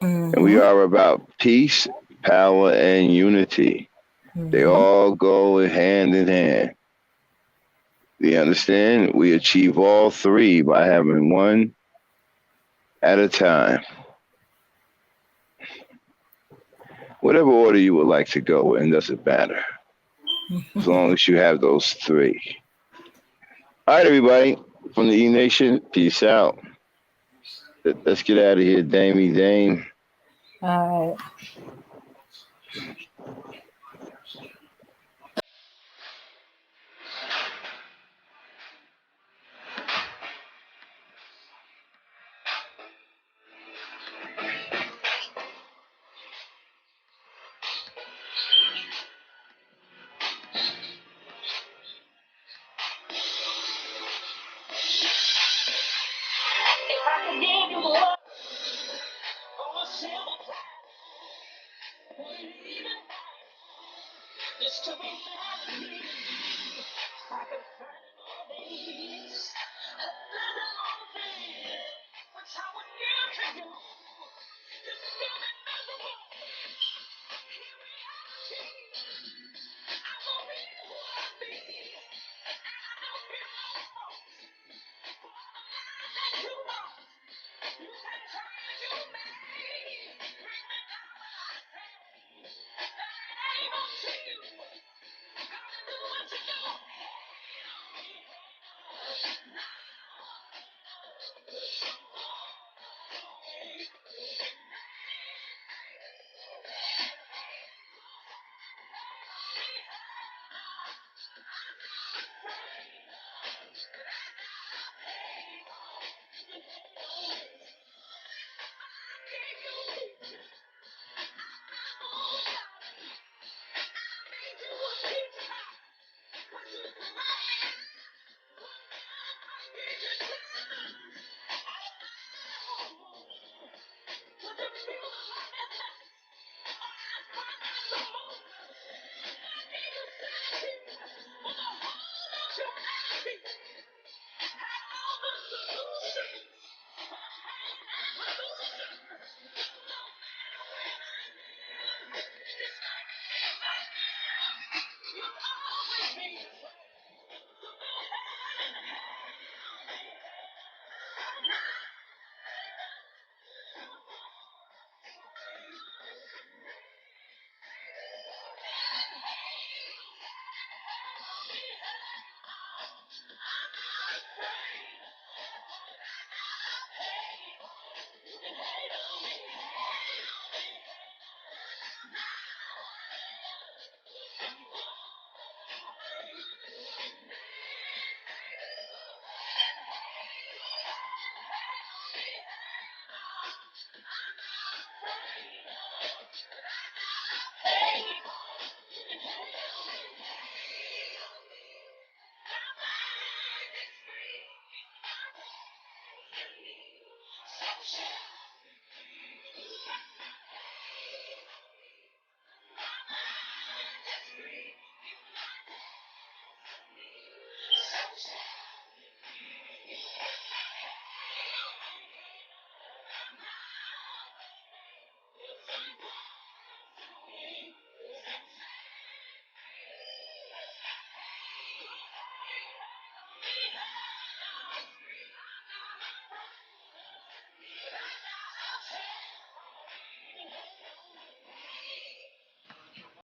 And we Mm-hmm. are about peace, power, and unity. They Mm-hmm. all go hand in hand. You understand? We achieve all three by having one at a time. Whatever order you would like to go in doesn't matter, as long as you have those three. All right, everybody from the E Nation, peace out. Let's get out of here, Damey Dame. All right.